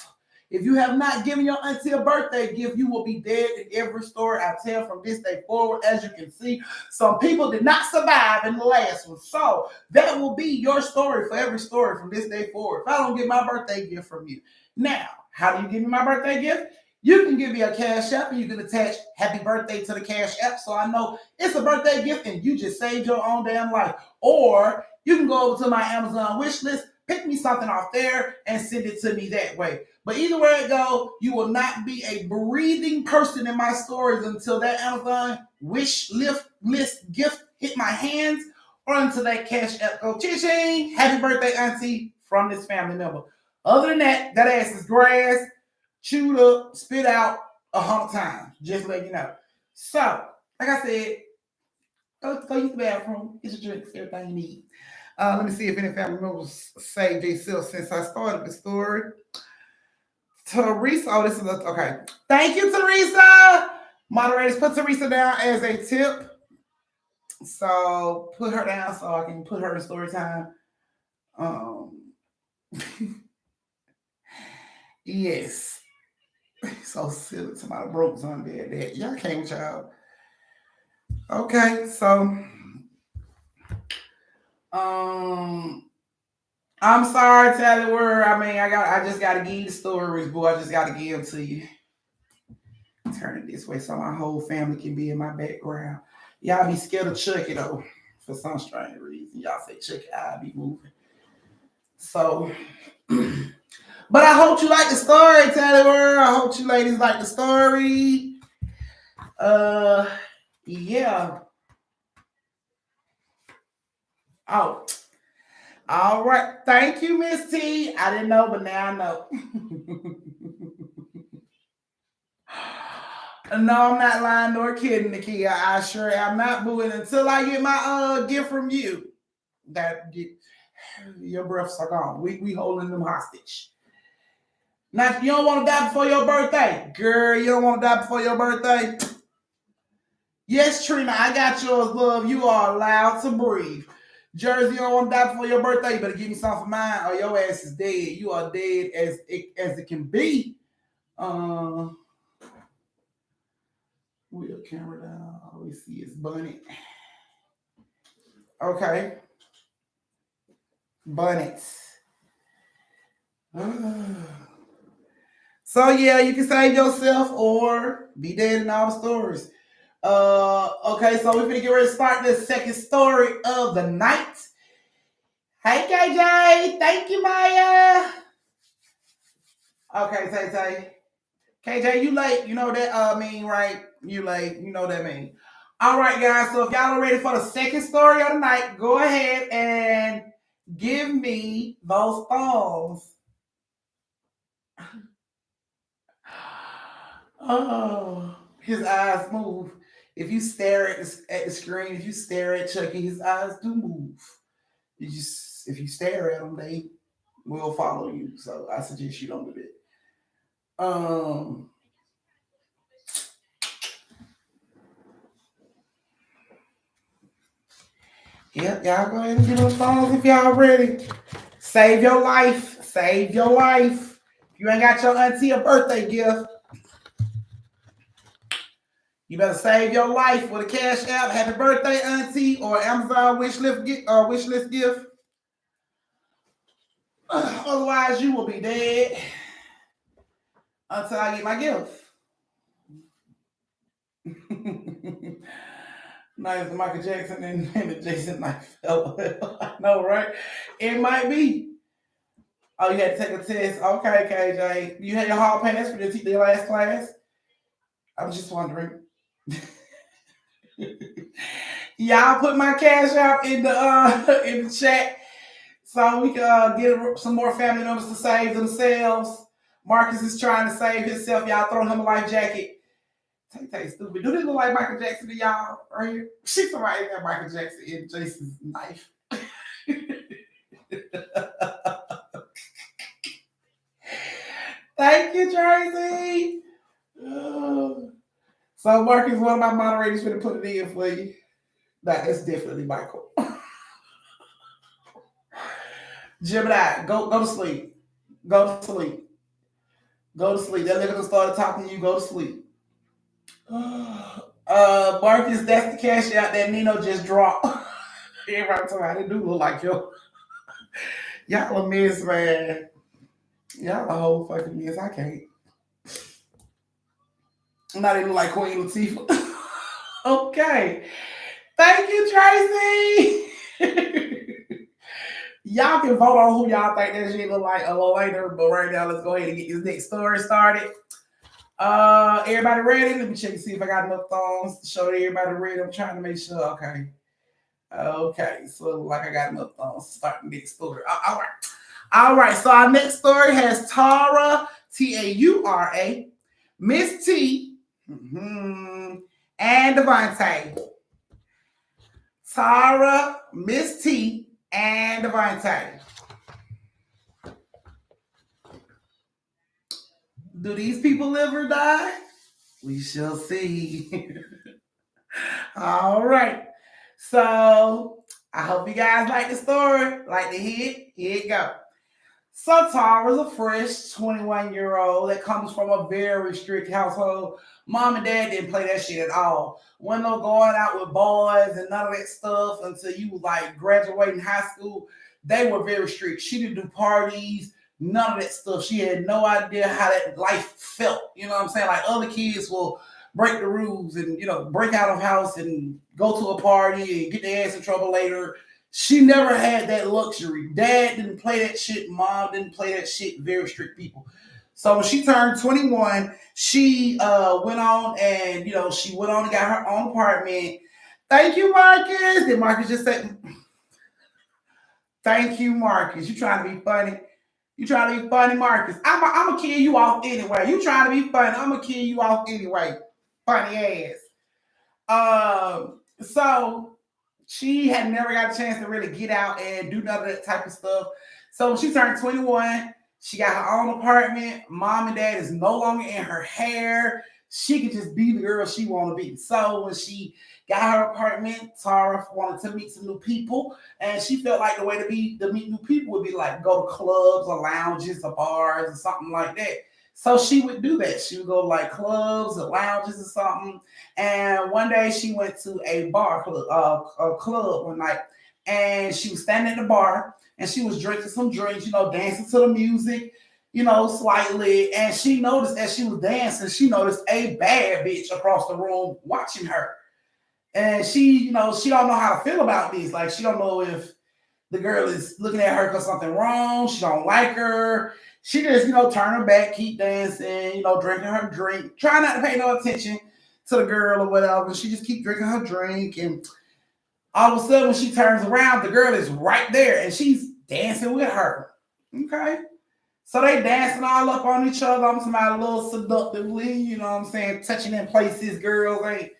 If you have not given your auntie a birthday gift, you will be dead in every story I tell from this day forward. As you can see, some people did not survive in the last one. So that will be your story for every story from this day forward. If I don't get my birthday gift from you. Now, how do you give me my birthday gift? You can give me a cash app and you can attach happy birthday to the cash app so I know it's a birthday gift and you just saved your own damn life. Or you can go over to my Amazon wish list, pick me something off there and send it to me that way. But either way it go, you will not be a breathing person in my stories until that Amazon wish list gift hit my hands or until that cash app go ching, happy birthday auntie from this family member. Other than that, that ass is grass, chewed up, spit out 100 times. Just let you know. So, like I said, go use the bathroom, get your drinks, everything you need. Let me see if any family members saved themselves since I started the story. Teresa, this is okay. Thank you, Teresa. Moderators, put Teresa down as a tip. So put her down so I can put her in story time. Yes. So silly. Somebody broke something there. Y'all came with y'all. Okay, so I'm sorry, Tally Word. I just gotta give you the stories, boy. I just gotta give them to you. Turn it this way so my whole family can be in my background. Y'all be scared of Chucky though, for some strange reason. Y'all say Chucky, I be moving. So, but I hope you like the story, Tally World. I hope you ladies like the story. Uh, yeah. Oh, all right. Thank you, Miss T. I didn't know, but now I know. No, I'm not lying nor kidding, Nakia. I sure am not booing until I get my gift from you. That get, your breaths are gone. We holding them hostage. Now, you don't want to die before your birthday, girl. You don't want to die before your birthday. Yes, Trina, I got yours, love. You are allowed to breathe. Jersey, you don't want to die before your birthday. You better give me something for mine, or your ass is dead. You are dead as it can be. Uh, wheel camera down. All we see is Bunny. Okay, Bunnets. So yeah, you can save yourself or be dead in all the stories. Okay, so we're gonna get ready to start the second story of the night. Hey KJ, thank you, Maya. Okay, Tay. KJ, you late. You know that mean, right? You late. You know that mean. All right, guys. So if y'all are ready for the second story of the night, go ahead and give me those thumbs. Oh, his eyes move. If you stare at the screen, if you stare at Chucky, his eyes do move. You just if you stare at them, they will follow you. So I suggest you don't do that. Yep, y'all go ahead and get those phones if y'all ready. Save your life. Save your life. If you ain't got your auntie a birthday gift, you better save your life with a cash app. Happy birthday, auntie, or Amazon wish list gift. Otherwise, you will be dead until I get my gift. Nice, the Michael Jackson and the Jason Knife. I know, right? It might be. Oh, you had to take a test. Okay, KJ. You had your hall pass for the last class? I'm just wondering. Y'all put my cash out in the in the chat so we can get some more family members to save themselves. Marcus is trying to save himself. Y'all throw him a life jacket. Tay stupid. Do they look like Michael Jackson to y'all right here? She's somebody that Michael Jackson in Jason's knife. Thank you, Tracy. So Marcus, one of my moderators going to put it in for you. That's definitely Michael. Gemini, go to sleep. Go to sleep. Go to sleep. That nigga started talking to you. Go to sleep. Marcus, that's the cash out that Nino just dropped. Everybody told me I didn't do look like yo. Y'all a miss, man. Y'all a whole fucking miss. I can't. I'm not even like Queen Latifah. Okay. Thank you, Tracy. Y'all can vote on who y'all think that shit look like a little later, but right now let's go ahead and get this next story started. Everybody ready? Let me check and see if I got enough thumbs to show everybody ready. I'm trying to make sure. Okay. Okay, so like I got enough thumbs to start the next story. All right. All right, so our next story has Tara, Taura, Miss T, and Devontae. Tara, Miss T, and Devontae. Do these people live or die? We shall see. All right. So I hope you guys like the story. Like the hit. Here it go. So Tara's a fresh 21-year-old that comes from a very strict household. Mom and dad didn't play that shit at all. Wasn't no going out with boys and none of that stuff until you was like graduating high school. They were very strict. She didn't do parties, none of that stuff. She had no idea how that life felt. You know what I'm saying? Like other kids will break the rules and break out of house and go to a party and get their ass in trouble later. She never had that luxury. Dad didn't play that shit. Mom didn't play that shit. Very strict people. So when she turned 21, she went on and she went on and got her own apartment. Thank you, Marcus. Did Marcus just say thank you, Marcus? You trying to be funny? You trying to be funny, Marcus? I'm gonna kill you off anyway. You trying to be funny? I'm gonna kill you off anyway. Funny ass. So she had never got a chance to really get out and do none of that type of stuff. So when she turned 21, she got her own apartment. Mom and dad is no longer in her hair. She could just be the girl she want to be. So when she got her apartment, Tara wanted to meet some new people, and she felt like the way to meet new people would be like go to clubs or lounges or bars or something like that. So she would do that. She would go to like clubs or lounges or something. And one day she went to a a club one night, and she was standing at the bar and she was drinking some drinks, dancing to the music, slightly. And she noticed as she was dancing, she noticed a bad bitch across the room watching her. And she don't know how to feel about this. Like she don't know if the girl is looking at her because something wrong. She don't like her. She just, turn her back, keep dancing, drinking her drink, try not to pay no attention to the girl or whatever. She just keep drinking her drink. And all of a sudden, when she turns around, the girl is right there and she's dancing with her. Okay. So they dancing all up on each other. I'm talking about a little seductively, you know what I'm saying? Touching in places girls ain't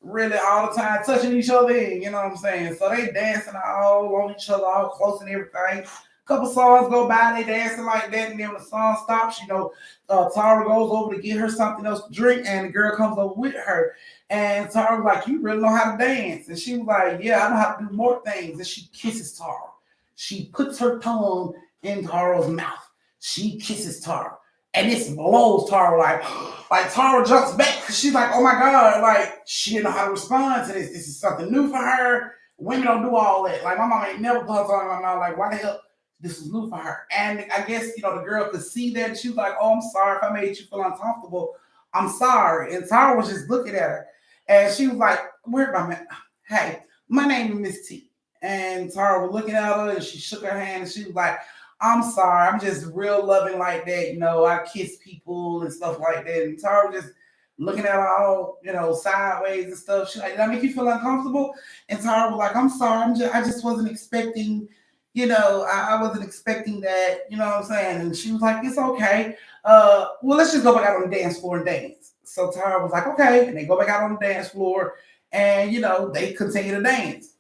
really all the time touching each other in, you know what I'm saying? So they dancing all on each other, all close and everything. A couple songs go by, they dancing like that, and then when the song stops, Tara goes over to get her something else to drink, and the girl comes over with her. And Tara was like, "You really know how to dance?" And she was like, "Yeah, I know how to do more things." And she kisses Tara. She puts her tongue in Tara's mouth. She kisses Tara. And this blows Tara like Tara jumps back because she's like, oh my God, like she didn't know how to respond to this. This is something new for her. Women don't do all that. Like my mom ain't never put her tongue in my mouth. Like, why the hell? This is new for her. And I guess, the girl could see that. She was like, oh, I'm sorry if I made you feel uncomfortable. I'm sorry. And Tara was just looking at her. And she was like, where's my man? Hey, my name is Miss T. And Tara was looking at her and she shook her hand and she was like, I'm sorry, I'm just real loving like that. I kiss people and stuff like that. And Tara was just looking at her all, sideways and stuff. She's like, did I make you feel uncomfortable? And Tara was like, I'm sorry, I just wasn't expecting, I wasn't expecting that, you know what I'm saying? And she was like, it's okay. Well, let's just go back out on the dance floor and dance. So Tara was like, okay. And they go back out on the dance floor and, they continue to dance.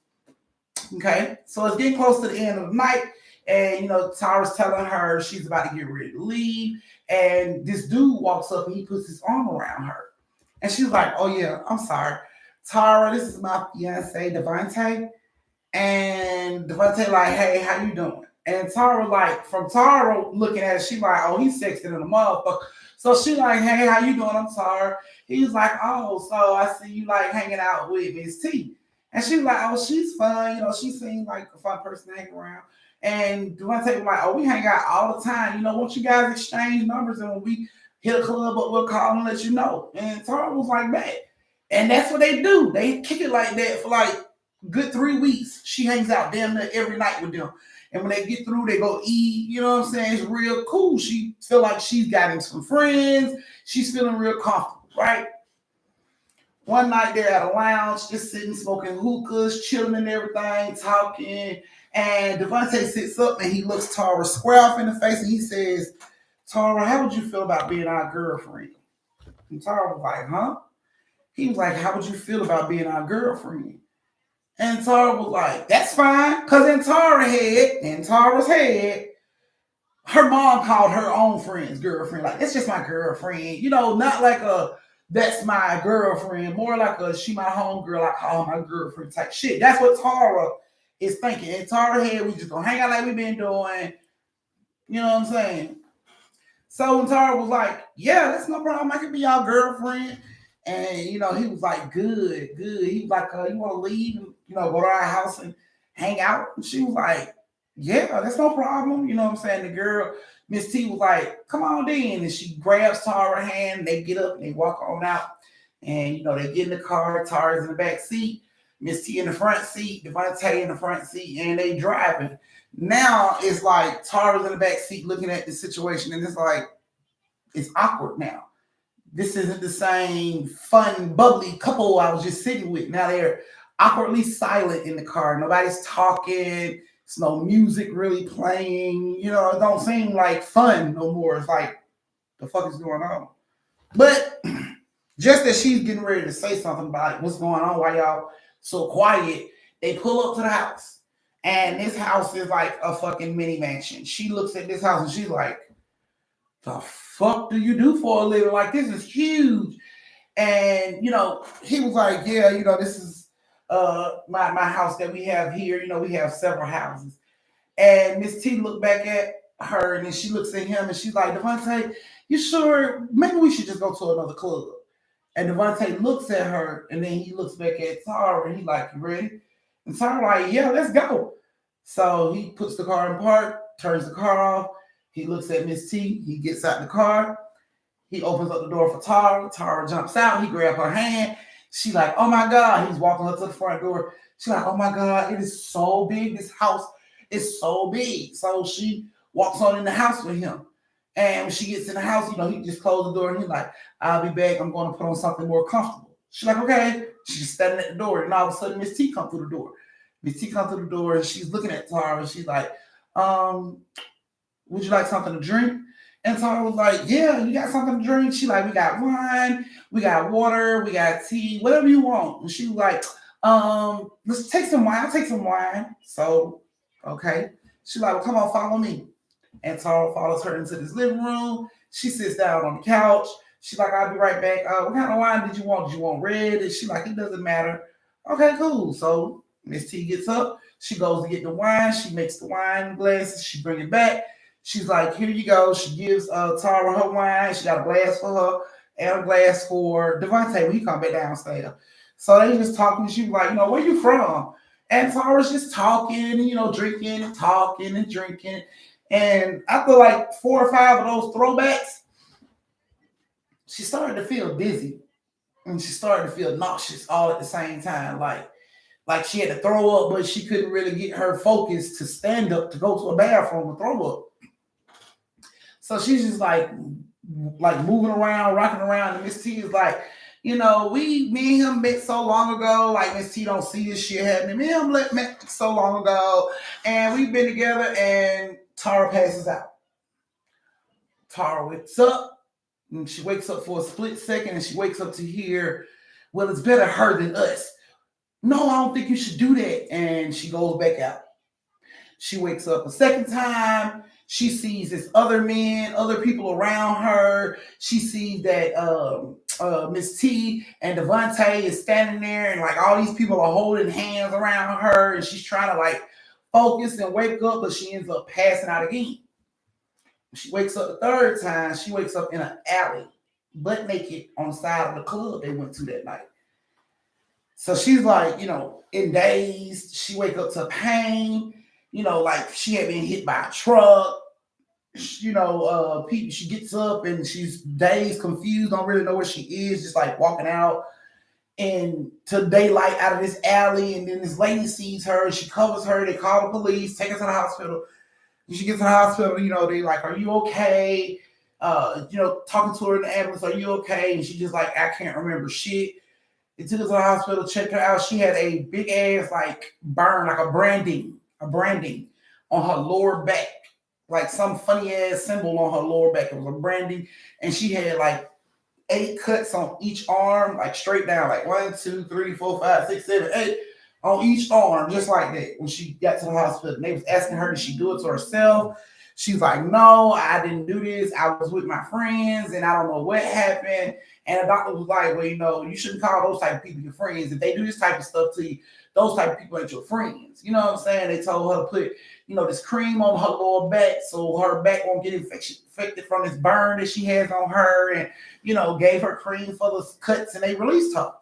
Okay. So it's getting close to the end of the night. And Tara's telling her she's about to get ready to leave. And this dude walks up and he puts his arm around her. And she's like, oh yeah, I'm sorry. Tara, this is my fiance, Devante. And Devante like, hey, how you doing? And Tara like, from Tara looking at it, she like, oh, he's sexy than a motherfucker. So she like, hey, how you doing? I'm Tara. He's like, oh, so I see you like hanging out with Miss T. And she's like, oh, she's fun. She seems like a fun person to hang around. And Devontae was like, oh, we hang out all the time. Won't you guys exchange numbers? And when we hit a club up, we'll call and let you know. And Tara was like that. And that's what they do. They kick it like that for like good 3 weeks. She hangs out damn near every night with them. And when they get through, they go eat. You know what I'm saying? It's real cool. She feel like she's gotten some friends. She's feeling real comfortable, right? One night they're at a lounge, just sitting, smoking hookahs, chilling and everything, talking. And Devontae sits up and he looks Tara square off in the face and he says, Tara, how would you feel about being our girlfriend? And Tara was like, huh? He was like, how would you feel about being our girlfriend? And Tara was like, that's fine. Because in Tara's head, her mom called her own friend's girlfriend. Like, it's just my girlfriend. Not like that's my girlfriend. More like she my homegirl. I call her my girlfriend type shit. That's what Tara is thinking. In Tara's head, we just gonna hang out like we've been doing. You know what I'm saying? So when Tara was like, yeah, that's no problem. I can be your girlfriend. And, he was like, good, good. He was like, you want to leave and, go to our house and hang out? And she was like, yeah, that's no problem. You know what I'm saying? The girl, Miss T was like, come on then. And she grabs Tara's hand. They get up and they walk on out. And they get in the car, Tara's in the back seat, Miss T in the front seat, Devontae in the front seat, and they driving. Now it's like Tara's in the back seat looking at the situation, and it's like it's awkward now. This isn't the same fun, bubbly couple I was just sitting with. Now they're awkwardly silent in the car. Nobody's talking. It's no music really playing. It don't seem like fun no more. It's like, the fuck is going on? But just as she's getting ready to say something about what's going on, why y'all so quiet, they pull up to the house. And this house is like a fucking mini mansion. She looks at this house and she's like, the fuck do you do for a living? Like, this is huge. And, he was like, yeah, this is my house that we have here. We have several houses. And Miss T looked back at her and then she looks at him and she's like, Devontae, you sure? Maybe we should just go to another club. And Devontae looks at her and then he looks back at Tara and he's like, you ready? And Tara like, yeah, let's go. So he puts the car in park, turns the car off. He looks at Miss T. He gets out the car. He opens up the door for Tara. Tara jumps out. He grabs her hand. She like, oh my God. He's walking her to the front door. She's like, oh my God, it is so big. This house is so big. So she walks on in the house with him. And when she gets in the house, he just closed the door and he's like, I'll be back. I'm going to put on something more comfortable. She's like, okay. She's standing at the door. And all of a sudden, Miss T comes through the door. Miss T comes through the door and she's looking at Tara and she's like, would you like something to drink? And Tara was like, yeah, you got something to drink? She like, we got wine, we got water, we got tea, whatever you want. And she was like, let's take some wine. I'll take some wine. So, okay. She's like, well, come on, follow me. And Tara follows her into this living room. She sits down on the couch. She's like, I'll be right back. What kind of wine did you want? Did you want red? And she's like, it doesn't matter. Okay, cool. So Miss T gets up. She goes to get the wine. She makes the wine glasses. She bring it back. She's like, here you go. She gives Tara her wine. She got a glass for her and a glass for Devontae when he come back downstairs. So they just talking. She was like, where you from? And Tara's just talking, drinking and talking and drinking. And after like 4 or 5 of those throwbacks, she started to feel dizzy. And she started to feel nauseous all at the same time. Like she had to throw up, but she couldn't really get her focus to stand up to go to a bathroom and throw up. So she's just like moving around, rocking around. And Miss T is like, me and him met so long ago. Like Miss T don't see this shit happening. Me and him met so long ago. And we've been together and Tara passes out. Tara wakes up. And she wakes up for a split second and she wakes up to hear, well, it's better her than us. No, I don't think you should do that. And she goes back out. She wakes up a second time. She sees this other men, other people around her. She sees that Miss T and Devontae is standing there and like all these people are holding hands around her and she's trying to like focus and wake up, but she ends up passing out again. She wakes up the third time. She wakes up in an alley, butt naked on the side of the club they went to that night. So she's like, in daze. She wake up to pain, like she had been hit by a truck. She gets up and she's dazed, confused, don't really know where she is, just like walking out into daylight out of this alley. And then this lady sees her, she covers her, they call the police, take her to the hospital. When she gets to the hospital, they like, are you okay? Talking to her in the ambulance, are you okay? And she just like, I can't remember shit. They took her to the hospital, checked her out. She had a big ass like burn, like a branding on her lower back. Like some funny ass symbol on her lower back. It was a branding. And she had like 8 cuts on each arm, like straight down, like 1, 2, 3, 4, 5, 6, 7, 8 on each arm, just like that. When she got to the hospital, and they was asking her, did she do it to herself? She's like, no, I didn't do this. I was with my friends and I don't know what happened. And the doctor was like, well, you shouldn't call those type of people your friends. If they do this type of stuff to you, those type of people ain't your friends. You know what I'm saying? They told her to put, this cream on her lower back so her back won't get infected from this burn that she has on her. And, gave her cream for the cuts and they released her.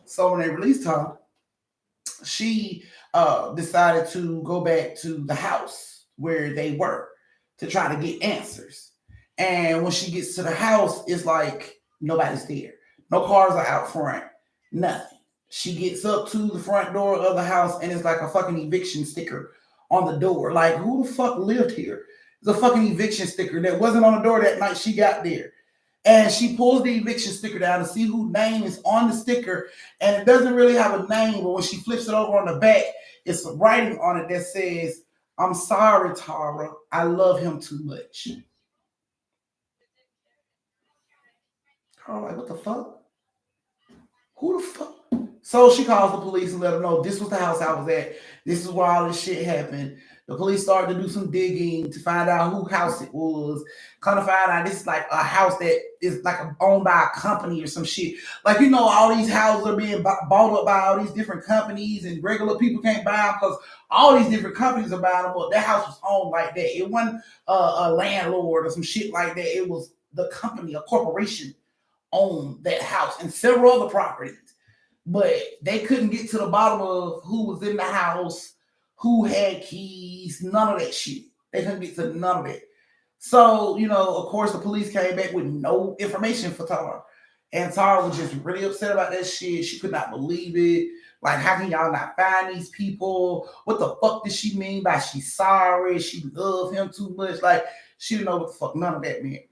So when they released her, she decided to go back to the house where they were to try to get answers. And when she gets to the house, it's like nobody's there. No cars are out front. Nothing. She gets up to the front door of the house and it's like a fucking eviction sticker on the door. Like, who the fuck lived here? It's a fucking eviction sticker that wasn't on the door that night she got there. And she pulls the eviction sticker down to see whose name is on the sticker. And it doesn't really have a name, but when she flips it over on the back, it's some writing on it that says, I'm sorry, Tara. I love him too much. Tara, like, what the fuck? Who the fuck? So she calls the police and let them know this was the house I was at. This is where all this shit happened. The police started to do some digging to find out who house it was. Kind of find out this is like a house that is like owned by a company or some shit. Like, you know, all these houses are being bought up by all these different companies and regular people can't buy them because all these different companies are buying them. But that house was owned like that. It wasn't a landlord or some shit like that. It was the company, a corporation owned that house and several other properties. But they couldn't get to the bottom of who was in the house, who had keys, none of that shit. They couldn't get to none of it. So, you know, of course, the police came back with no information for Tara. And Tara was just really upset about that shit. She could not believe it. Like, how can y'all not find these people? What the fuck did she mean by she's sorry? She loved him too much. Like, she didn't know what the fuck none of that meant.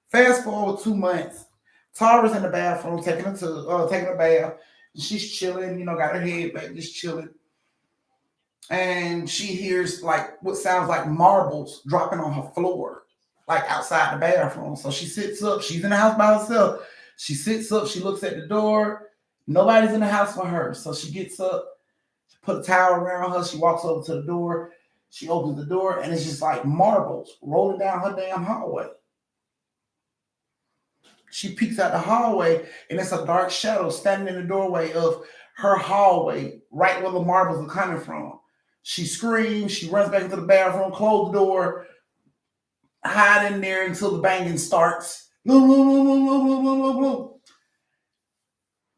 Fast forward 2 months. Tara's in the bathroom taking a bath. She's chilling, you know, got her head back, just chilling. And she hears like what sounds like marbles dropping on her floor, like outside the bathroom. So she sits up. She's in the house by herself. She sits up. She looks at the door. Nobody's in the house for her. So she gets up, she put a towel around her. She walks over to the door. She opens the door, and it's just like marbles rolling down her damn hallway. She peeks out the hallway, and it's a dark shadow standing in the doorway of her hallway, right where the marbles are coming from. She screams, she runs back into the bathroom, close the door, hide in there until the banging starts.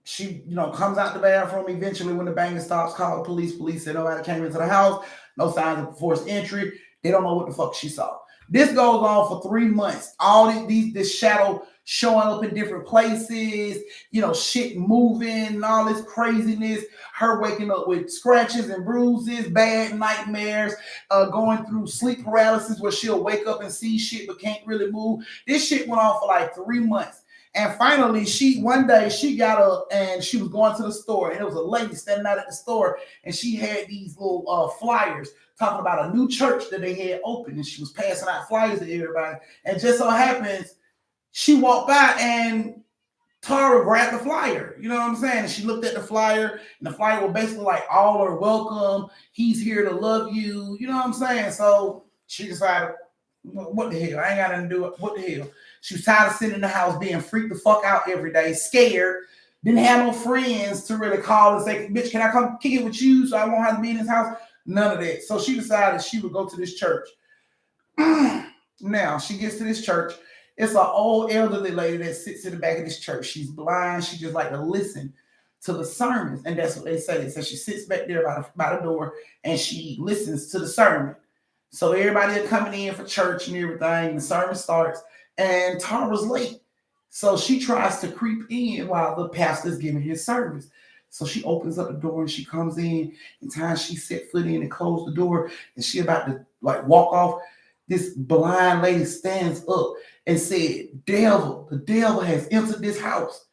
She, you know, comes out the bathroom eventually when the banging stops, call the police. Police said nobody came into the house, no signs of forced entry. They don't know what the fuck she saw. This goes on for 3 months. All this shadow showing up in different places, you know, shit moving and all this craziness. Her waking up with scratches and bruises, bad nightmares, going through sleep paralysis where she'll wake up and see shit but can't really move. This shit went on for like 3 months. And finally, one day she got up and she was going to the store, and there was a lady standing out at the store, and she had these little flyers talking about a new church that they had opened, and she was passing out flyers to everybody. And just so happens, she walked by and Tara grabbed the flyer. You know what I'm saying? And she looked at the flyer, and the flyer was basically like, all are welcome. He's here to love you. You know what I'm saying? So she decided, what the hell? I ain't got nothing to do with what the hell. She was tired of sitting in the house being freaked the fuck out every day, scared, didn't have no friends to really call and say, bitch, can I come kick it with you so I won't have to be in this house? None of that. So she decided she would go to this church. Now, she gets to this church. It's an old elderly lady that sits in the back of this church. She's blind. She just like to listen to the sermons. And that's what they say. They say she sits back there by the door and she listens to the sermon. So everybody are coming in for church and everything. The sermon starts and Tara's late. So she tries to creep in while the pastor's giving his service. So she opens up the door and she comes in. In time she set foot in and closed the door. And she about to like walk off. This blind lady stands up and said, the devil has entered this house.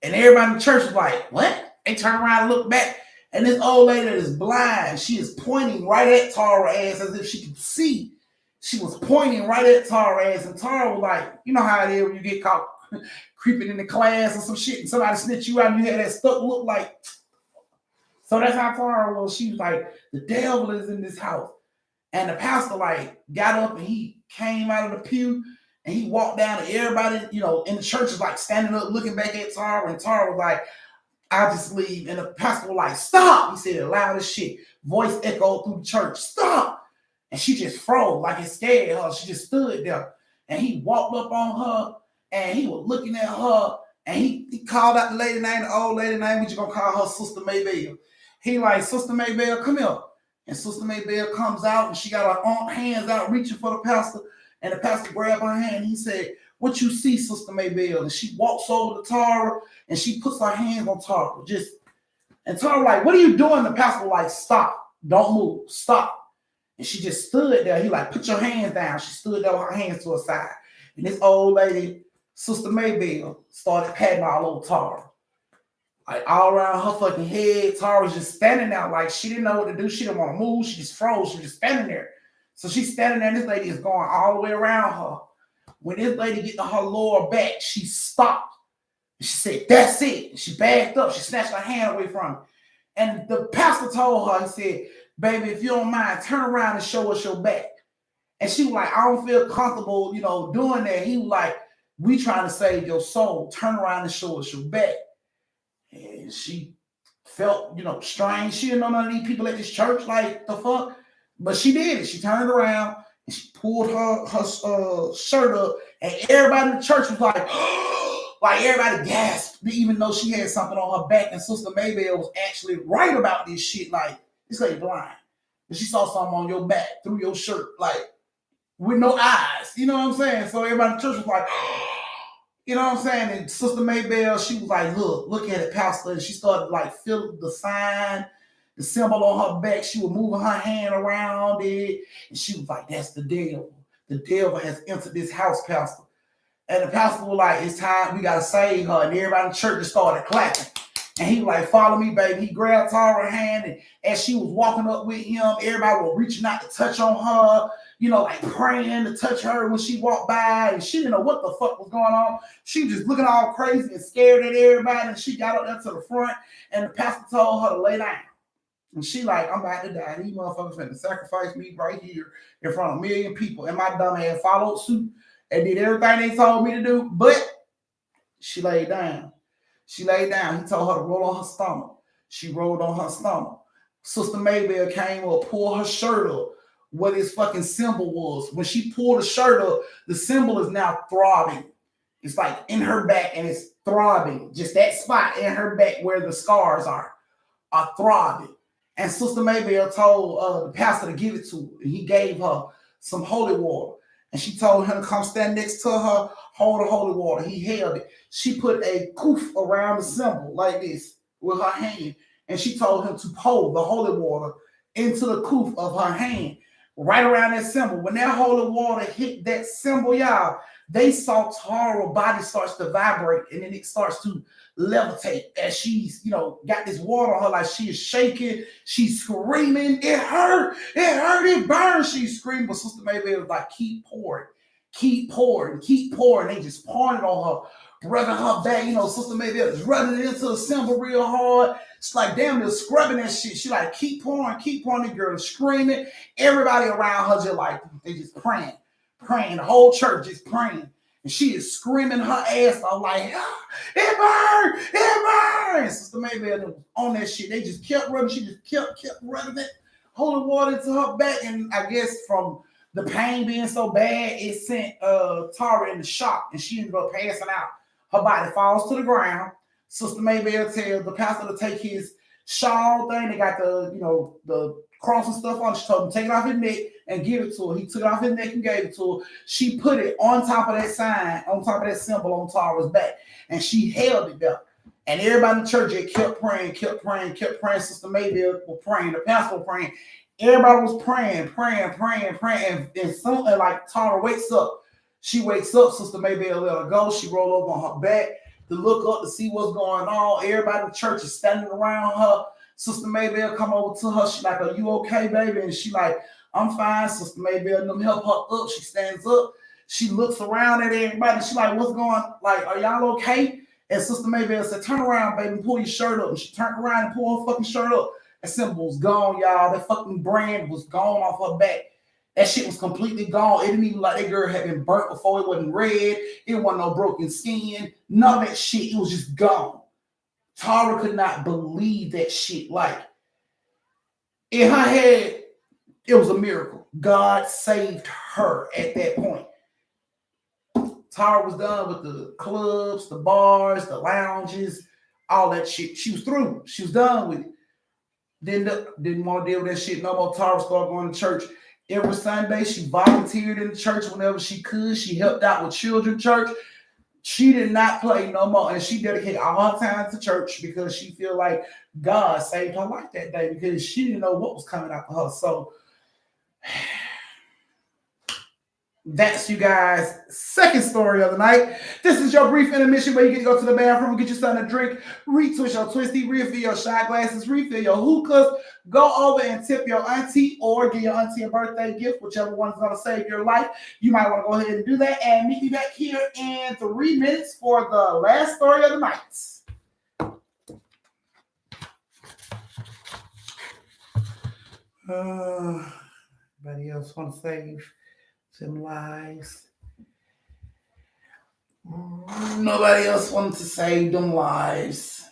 And everybody in the church was like, what? They turn around and look back. And this old lady that is blind, she is pointing right at Tara's ass as if she could see. She was pointing right at Tara's ass. And Tara was like, you know how it is when you get caught creeping in the class or some shit and somebody snitch you out and you had that stuck look like. So that's how Tara was. She was like, the devil is in this house. And the pastor like got up and he came out of the pew and he walked down and everybody, you know, in the church is like standing up looking back at Tara, and Tara was like, I just leave. And the pastor was like, stop. He said it loud as shit. Voice echoed through the church, stop. And she just froze like it scared her. She just stood there. And he walked up on her and he was looking at her and he called out the lady name, the old lady name. We just gonna call her Sister Maybell. He like, Sister Maybell, come here. And Sister Maybell comes out and she got her hands out reaching for the pastor. And the pastor grabbed her hand. And he said, what you see, Sister Maybell? And she walks over to Tara and she puts her hands on Tara. And Tara like, what are you doing? The pastor like, stop, don't move, stop. And she just stood there. He like, put your hands down. She stood there with her hands to her side. And this old lady, Sister Maybell, started patting all over Tara. Like all around her fucking head. Tara was just standing there like she didn't know what to do. She didn't want to move. She just froze. She was just standing there. So she's standing there and this lady is going all the way around her. When this lady get to her lower back, she stopped. She said, that's it. She backed up. She snatched her hand away from her. And the pastor told her, he said, baby, if you don't mind, turn around and show us your back. And she was like, I don't feel comfortable, doing that. He was like, we trying to save your soul. Turn around and show us your back. And she felt, strange. She didn't know none of these people at this church, like, the fuck. But she did it. She turned around and she pulled her shirt up. And everybody in the church was like, like everybody gasped, even though she had something on her back. And Sister Maybell was actually right about this shit. Like, this lady blind. But she saw something on your back through your shirt, like, with no eyes. You know what I'm saying? So everybody in the church was like, you know what I'm saying? And Sister Maybell, she was like, look at it, Pastor. And she started like feeling the sign, the symbol on her back. She was moving her hand around it. And she was like, that's the devil. The devil has entered this house, Pastor. And the pastor was like, it's time, we gotta save her. And everybody in the church just started clapping. And he was like, follow me, baby. He grabbed Tara's hand, and as she was walking up with him, everybody was reaching out to touch on her, like praying to touch her when she walked by, and she didn't know what the fuck was going on. She was just looking all crazy and scared at everybody, and she got up there to the front, and the pastor told her to lay down. And she like, I'm about to die. These motherfuckers finna sacrifice me right here in front of a million people. And my dumb ass followed suit and did everything they told me to do, but she laid down. She laid down. He told her to roll on her stomach. She rolled on her stomach. Sister Maybell came up, pulled her shirt up, what his fucking symbol was. When she pulled the shirt up, the symbol is now throbbing. It's like in her back and it's throbbing. Just that spot in her back where the scars are throbbing. And Sister Maybell told the pastor to give it to her. And he gave her some holy water. And she told him to come stand next to her, hold the holy water. He held it. She put a poof around the symbol like this with her hand. And she told him to pour the holy water into the poof of her hand, right around that symbol. When that holy water hit that symbol, y'all, they saw Tara's body starts to vibrate, and then it starts to levitate as she's, got this water on her, like she is shaking, she's screaming, it hurt, it burned, she's screaming. But Sister Maybell was like, keep pouring, keep pouring, keep pouring. They just pouring it on her, rubbing her back. Sister Maybell is rubbing it into the symbol real hard. It's like damn, they're scrubbing that shit. She like, keep pouring, keep pouring. The girl is screaming. Everybody around her just like, they just praying. The whole church is praying. And she is screaming her ass off like, it burned. Sister Maybell was on that shit. They just kept rubbing. She just kept rubbing it, holy water into her back. And I guess from the pain being so bad, it sent Tara into shock, and she ended up passing out. Her body falls to the ground. Sister Maybell tells the pastor to take his shawl thing. They got the cross and stuff on. She told him to take it off his neck and give it to her. He took it off his neck and gave it to her. She put it on top of that sign, on top of that symbol on Tara's back, and she held it there. And everybody in the church kept praying. Sister Maybell was praying. The pastor was praying. Everybody was praying. And something like Tara wakes up. She wakes up. Sister Maybell let her go. She rolled over on her back to look up to see what's going on. Everybody in the church is standing around her. Sister Maybell come over to her. She like, are you okay, baby? And she like, I'm fine. Sister Maybell and them help her up. She stands up. She looks around at everybody. She like, what's going on? Like, are y'all okay? And Sister Maybell said, turn around, baby, and pull your shirt up. And she turned around and pulled her fucking shirt up. That symbol was gone, y'all. That fucking brand was gone off her back. That shit was completely gone. It didn't even like that girl had been burnt before. It wasn't red. It wasn't no broken skin. None of that shit. It was just gone. Tara could not believe that shit. Like, in her head, it was a miracle. God saved her at that point. Tara was done with the clubs, the bars, the lounges, all that shit. She was through. She was done with it. Didn't want to deal with that shit no more. Tara started going to church Every Sunday, she volunteered in the church whenever she could. She helped out with children's church. She did not play no more, and she dedicated all her time to church because she feel like God saved her life that day because she didn't know what was coming after her. So that's you guys' second story of the night. This is your brief intermission where you can go to the bathroom, get your son a drink, retwist your twisty, refill your shot glasses, refill your hookahs, go over and tip your auntie or give your auntie a birthday gift, whichever one's going to save your life. You might want to go ahead and do that and meet me back here in 3 minutes for the last story of the night. Anybody else want to save some lives? Nobody else wanted to save them lives.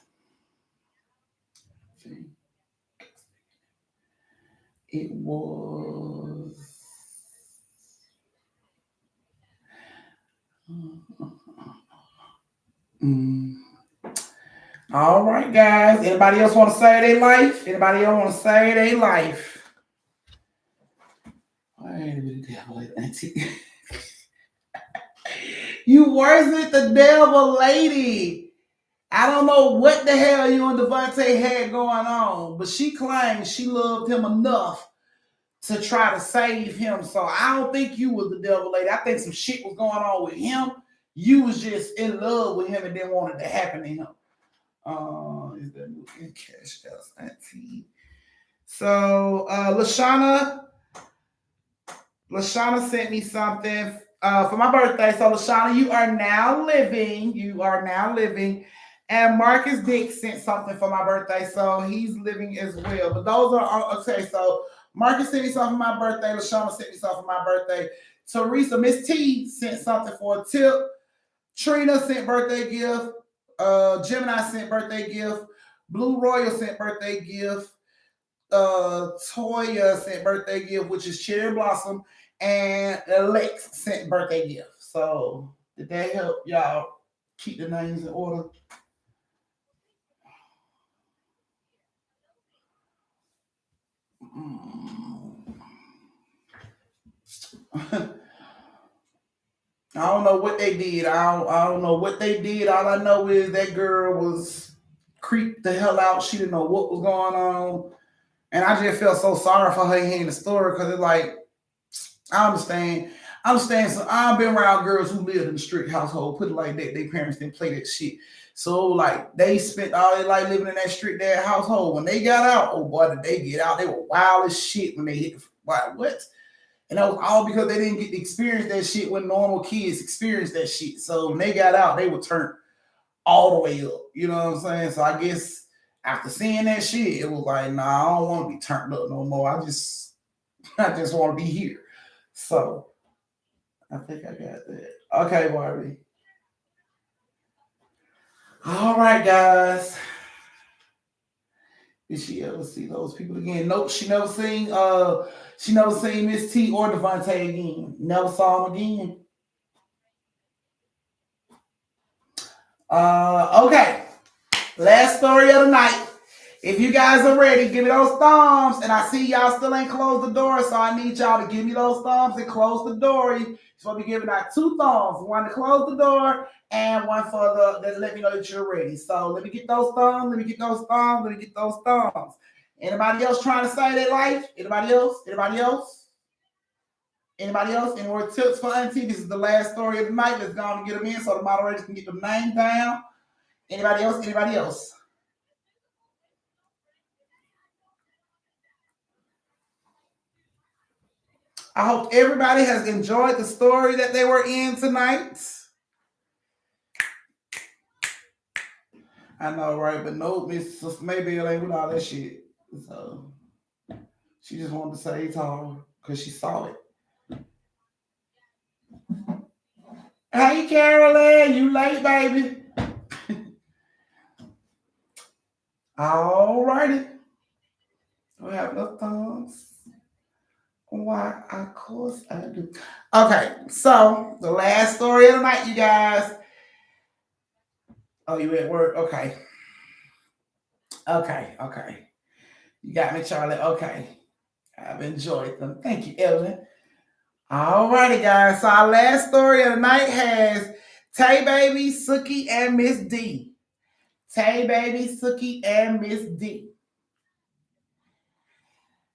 It was. Mm. All right, guys. Anybody else want to save their life? Anybody else want to save their life? I ain't really devil, auntie. You worship the devil, lady. I don't know what the hell you and Devontae had going on, but she claimed she loved him enough to try to save him. So I don't think you was the devil, lady. I think some shit was going on with him. You was just in love with him and didn't want it to happen to him. Is that movie Cash House 19? So Lashana sent me something for my birthday. So Lashana, you are now living. You are now living. And Marcus Dick sent something for my birthday, so he's living as well. But those are okay. So Marcus sent me something for my birthday. Lashana sent me something for my birthday. Teresa, Miss T sent something for a tip. Trina sent birthday gift. Gemini sent birthday gift. Blue Royal sent birthday gift. Toya sent birthday gift, which is cherry blossom, and Lex sent birthday gift. So did that help y'all keep the names in order? I don't know what they did. I don't know what they did. All I know is that girl was creeped the hell out. She didn't know what was going on. And I just felt so sorry for her hearing the story because it's like, I understand. I understand. So I've been around girls who lived in a strict household, put it like that. Their parents didn't play that shit. So like they spent all their life living in that strict dad household. When they got out, oh boy, did they get out. They were wild as shit when they hit the what? And that was all because they didn't get to experience that shit when normal kids experience that shit. So when they got out, they were turned all the way up. You know what I'm saying? So I guess after seeing that shit, it was like, nah, I don't want to be turned up no more. I just want to be here. So I think I got that. Okay, Barbie. All right, guys. Did she ever see those people again? Nope, she never seen Miss T or Devontae again. Never saw him again. Okay. Last story of the night. If you guys are ready, give me those thumbs. And I see y'all still ain't closed the door, so I need y'all to give me those thumbs and close the door. You're supposed to be giving out two thumbs, one to close the door and one for the let me know that you're ready. So let me get those thumbs. Let me get those thumbs. Let me get those thumbs. Anybody else trying to say their life? Anybody else? Anybody else? Anybody else? Any more tips for Auntie? This is the last story of the night. Let's go on and get them in so the moderators can get the name down. Anybody else? Anybody else? I hope everybody has enjoyed the story that they were in tonight. I know, right? But no, Miss Sister Maybell ain't with all that shit. So she just wanted to say it's hard because she saw it. Hey, Carolyn, you late, baby? All righty. Do I have enough thumbs? Why, of course I do. Okay, so the last story of the night, you guys. Oh, you at work? Okay. Okay. You got me, Charlie. Okay. I've enjoyed them. Thank you, Evelyn. All righty, guys. So our last story of the night has Tay Baby, Suki, and Miss D. Tay Baby, Suki, and Miss D.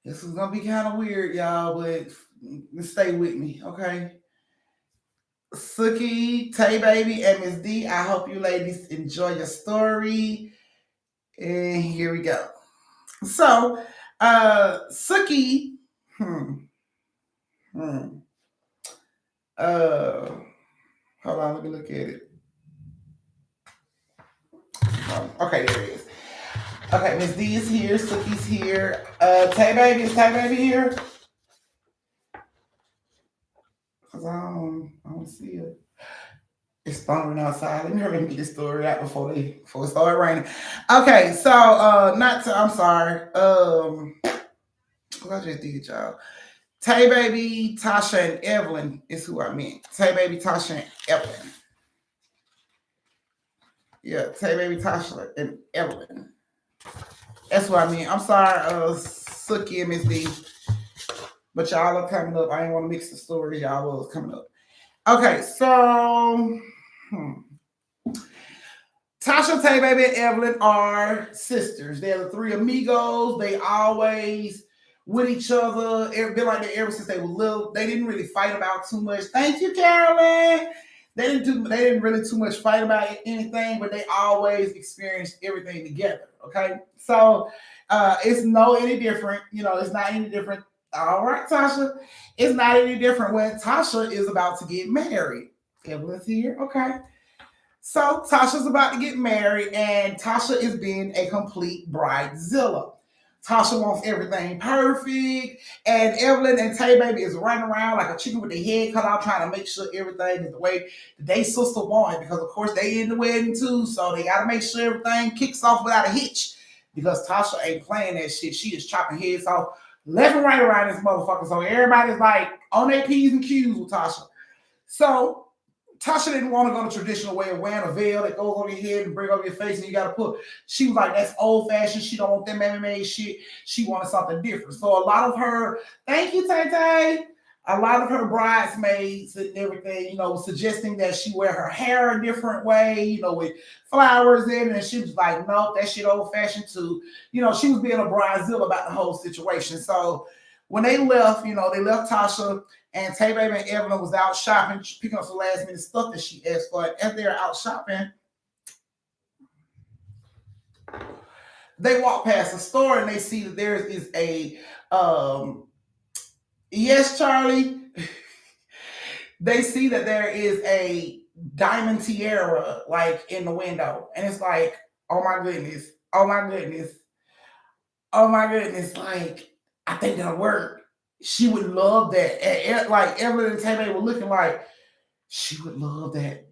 This is gonna be kind of weird, y'all, but stay with me, okay? Suki, Tay Baby, and Miss D. I hope you ladies enjoy your story. And here we go. So, Suki, hmm, hmm, uh, hold on, let me look at it. Okay, there it is. Okay, Miss D is here, Suki's here. Tay Baby, is Tay Baby here? Cause I don't see it. It's thundering outside. Let me hurry and get this story out before it started raining. Okay, so not to I'm sorry. What I just did, y'all. Tay Baby, Tasha, and Evelyn is who I meant. Tay Baby, Tasha, and Evelyn. Yeah, Tay Baby, Tasha, and Evelyn. That's what I mean. I'm sorry, Suki and Miss D. But y'all are coming up. I ain't want to mix the stories. Y'all was coming up. Okay, so Tasha, Tay Baby, and Evelyn are sisters. They're the three amigos. They always with each other. It's been like that ever since they were little. They didn't really fight about too much. Thank you, Carolyn. They didn't really too much fight about anything, but they always experienced everything together. Okay, so it's no any different. You know, it's not any different. All right, Tasha, it's not any different when Tasha is about to get married. Evelyn's here. Okay. So Tasha's about to get married, and Tasha is being a complete bridezilla. Tasha wants everything perfect, and Evelyn and Tay Baby is running around like a chicken with their head cut off, trying to make sure everything is the way they sister wanted. Because of course they in the wedding too, so they got to make sure everything kicks off without a hitch. Because Tasha ain't playing that shit; she is chopping heads off left and right around this motherfucker. So everybody's like on their p's and q's with Tasha. So Tasha didn't want to go the traditional way of wearing a veil that goes over your head and bring over your face, and you got to put. She was like, "That's old fashioned. She don't want that MMA shit. She wanted something different." So a lot of her, thank you, Tay Tay. A lot of her bridesmaids and everything, suggesting that she wear her hair a different way, with flowers in it. And she was like, "Nope, that shit old fashioned too." She was being a bridezilla about the whole situation. So when they left, they left Tasha, and Tay Baby and Evelyn was out shopping, picking up some last minute stuff that she asked for. And as they're out shopping, they walk past a store and they see that there is a yes, Charlie. They see that there is a diamond tiara like in the window. And it's like, oh my goodness, oh my goodness, oh my goodness. Like, I think that'll work. She would love that. And like Evelyn and Tay Baby were looking like, she would love that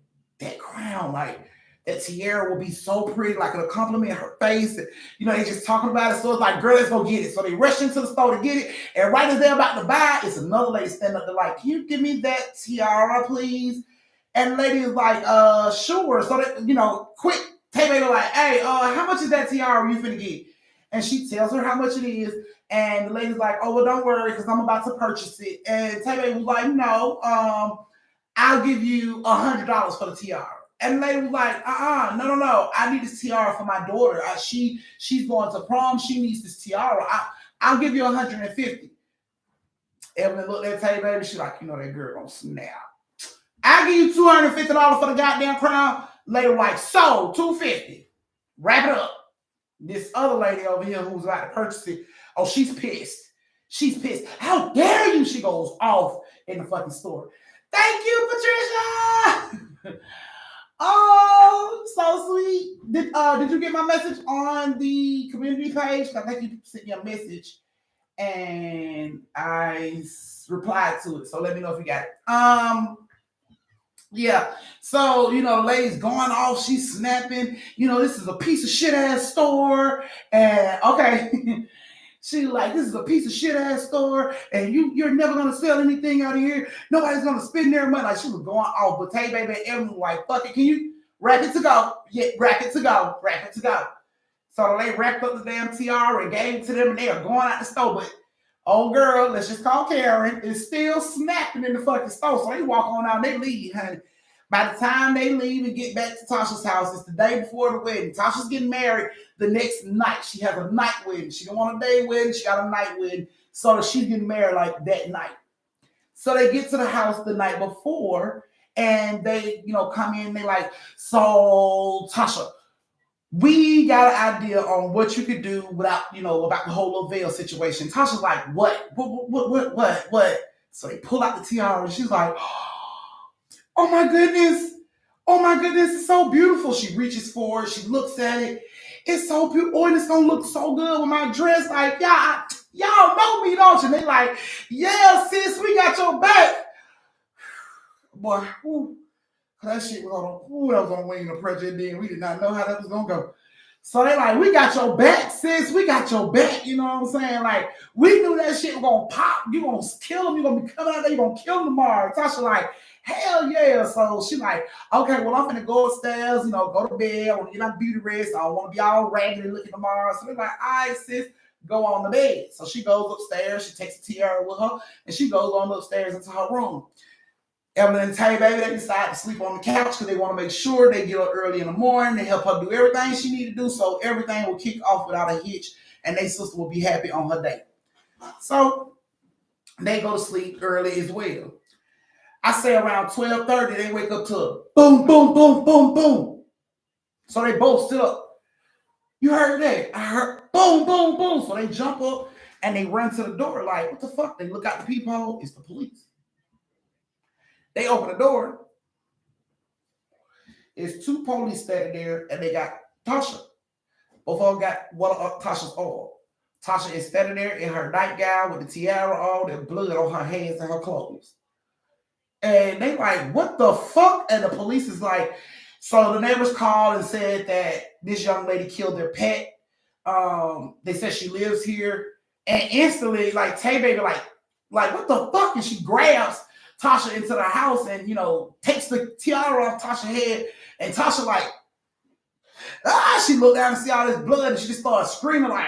crown. Like that tiara will be so pretty, like it'll compliment her face. And, they just talking about it. So it's like, girl, let's go get it. So they rush into the store to get it. And right as they're about to buy, it's another lady standing up there like, can you give me that tiara, please? And the lady is like, sure. So they, quick, Tay Baby like, hey, how much is that tiara you finna get? And she tells her how much it is. And the lady's like, oh, well, don't worry, because I'm about to purchase it. And Tay Baby was like, no, I'll give you $100 for the tiara. And the lady was like, no. I need this tiara for my daughter. She's going to prom. She needs this tiara. I'll give you 150. Evelyn looked at Tay Baby. She's like, that girl gonna snap. I'll give you $250 for the goddamn crown. Lady was like, so $250. Wrap it up. This other lady over here who's about to purchase it, oh, she's pissed. She's pissed. How dare you? She goes off in the fucking store. Thank you, Patricia. Oh, so sweet. Did you get my message on the community page? I think you sent me a message and I replied to it. So let me know if you got it. Yeah. So, the lady's going off. She's snapping. This is a piece of shit ass store. And okay. She like, this is a piece of shit ass store, and you're never gonna sell anything out of here. Nobody's gonna spend their money. Like, she was going off, but Tay Baby and Evelyn were like, fuck it, can you wrap it to go? Yeah, wrap it to go. So the lady wrapped up the damn tiara and gave it to them, and they are going out the store. But Old girl, let's just call Karen, is still snapping in the fucking store. So they walk on out and they leave, honey. By the time they leave and get back to Tasha's house, it's the day before the wedding. Tasha's getting married the next night. She has a night wedding. She don't want a day wedding. She got a night wedding. So she's getting married like that night. So they get to the house the night before and they, come in. They like, so Tasha, we got an idea on what you could do without, about the whole little veil situation. Tasha's like, what? What? So they pull out the tiara and she's like, oh my goodness. Oh my goodness, it's so beautiful. She reaches for it. She looks at it. It's so beautiful. Oh, and it's going to look so good with my dress. Like, y'all know me, don't you? And they like, yeah, sis, we got your back. Boy, that shit was on wing of pressure. Then we did not know how that was going to go. So they like, we got your back, sis. We got your back. You know what I'm saying? Like, we knew that shit was going to pop. You're going to kill him. You're going to be coming out there. You're going to kill him tomorrow. Tasha like, hell yeah. So she like, okay, well, I'm going to go upstairs, go to bed. I want to get my beauty rest. I don't want to be all raggedy looking tomorrow. So they're like, all right, sis, go on the bed. So she goes upstairs. She takes the tiara with her, and she goes on upstairs into her room. Evelyn and Tay Baby, they decide to sleep on the couch because they want to make sure they get up early in the morning. They help her do everything she need to do so everything will kick off without a hitch and their sister will be happy on her day. So they go to sleep early as well. I say around 12:30, they wake up to boom, boom, boom, boom, boom. So they both stood up. You heard that? I heard boom, boom, boom. So they jump up and they run to the door like, what the fuck? They look out the peephole. It's the police. They open the door. It's two police standing there, and they got Tasha. Both of them got one of Tasha's arm. Tasha is standing there in her nightgown with the tiara on and blood on her hands and her clothes. And they like, what the fuck? And the police is like, so the neighbors called and said that this young lady killed their pet. They said she lives here. And instantly, like, Tay Baby, like, what the fuck? And she grabs Tasha into the house and, takes the tiara off Tasha's head. And Tasha like, she looked down and see all this blood and she just started screaming like,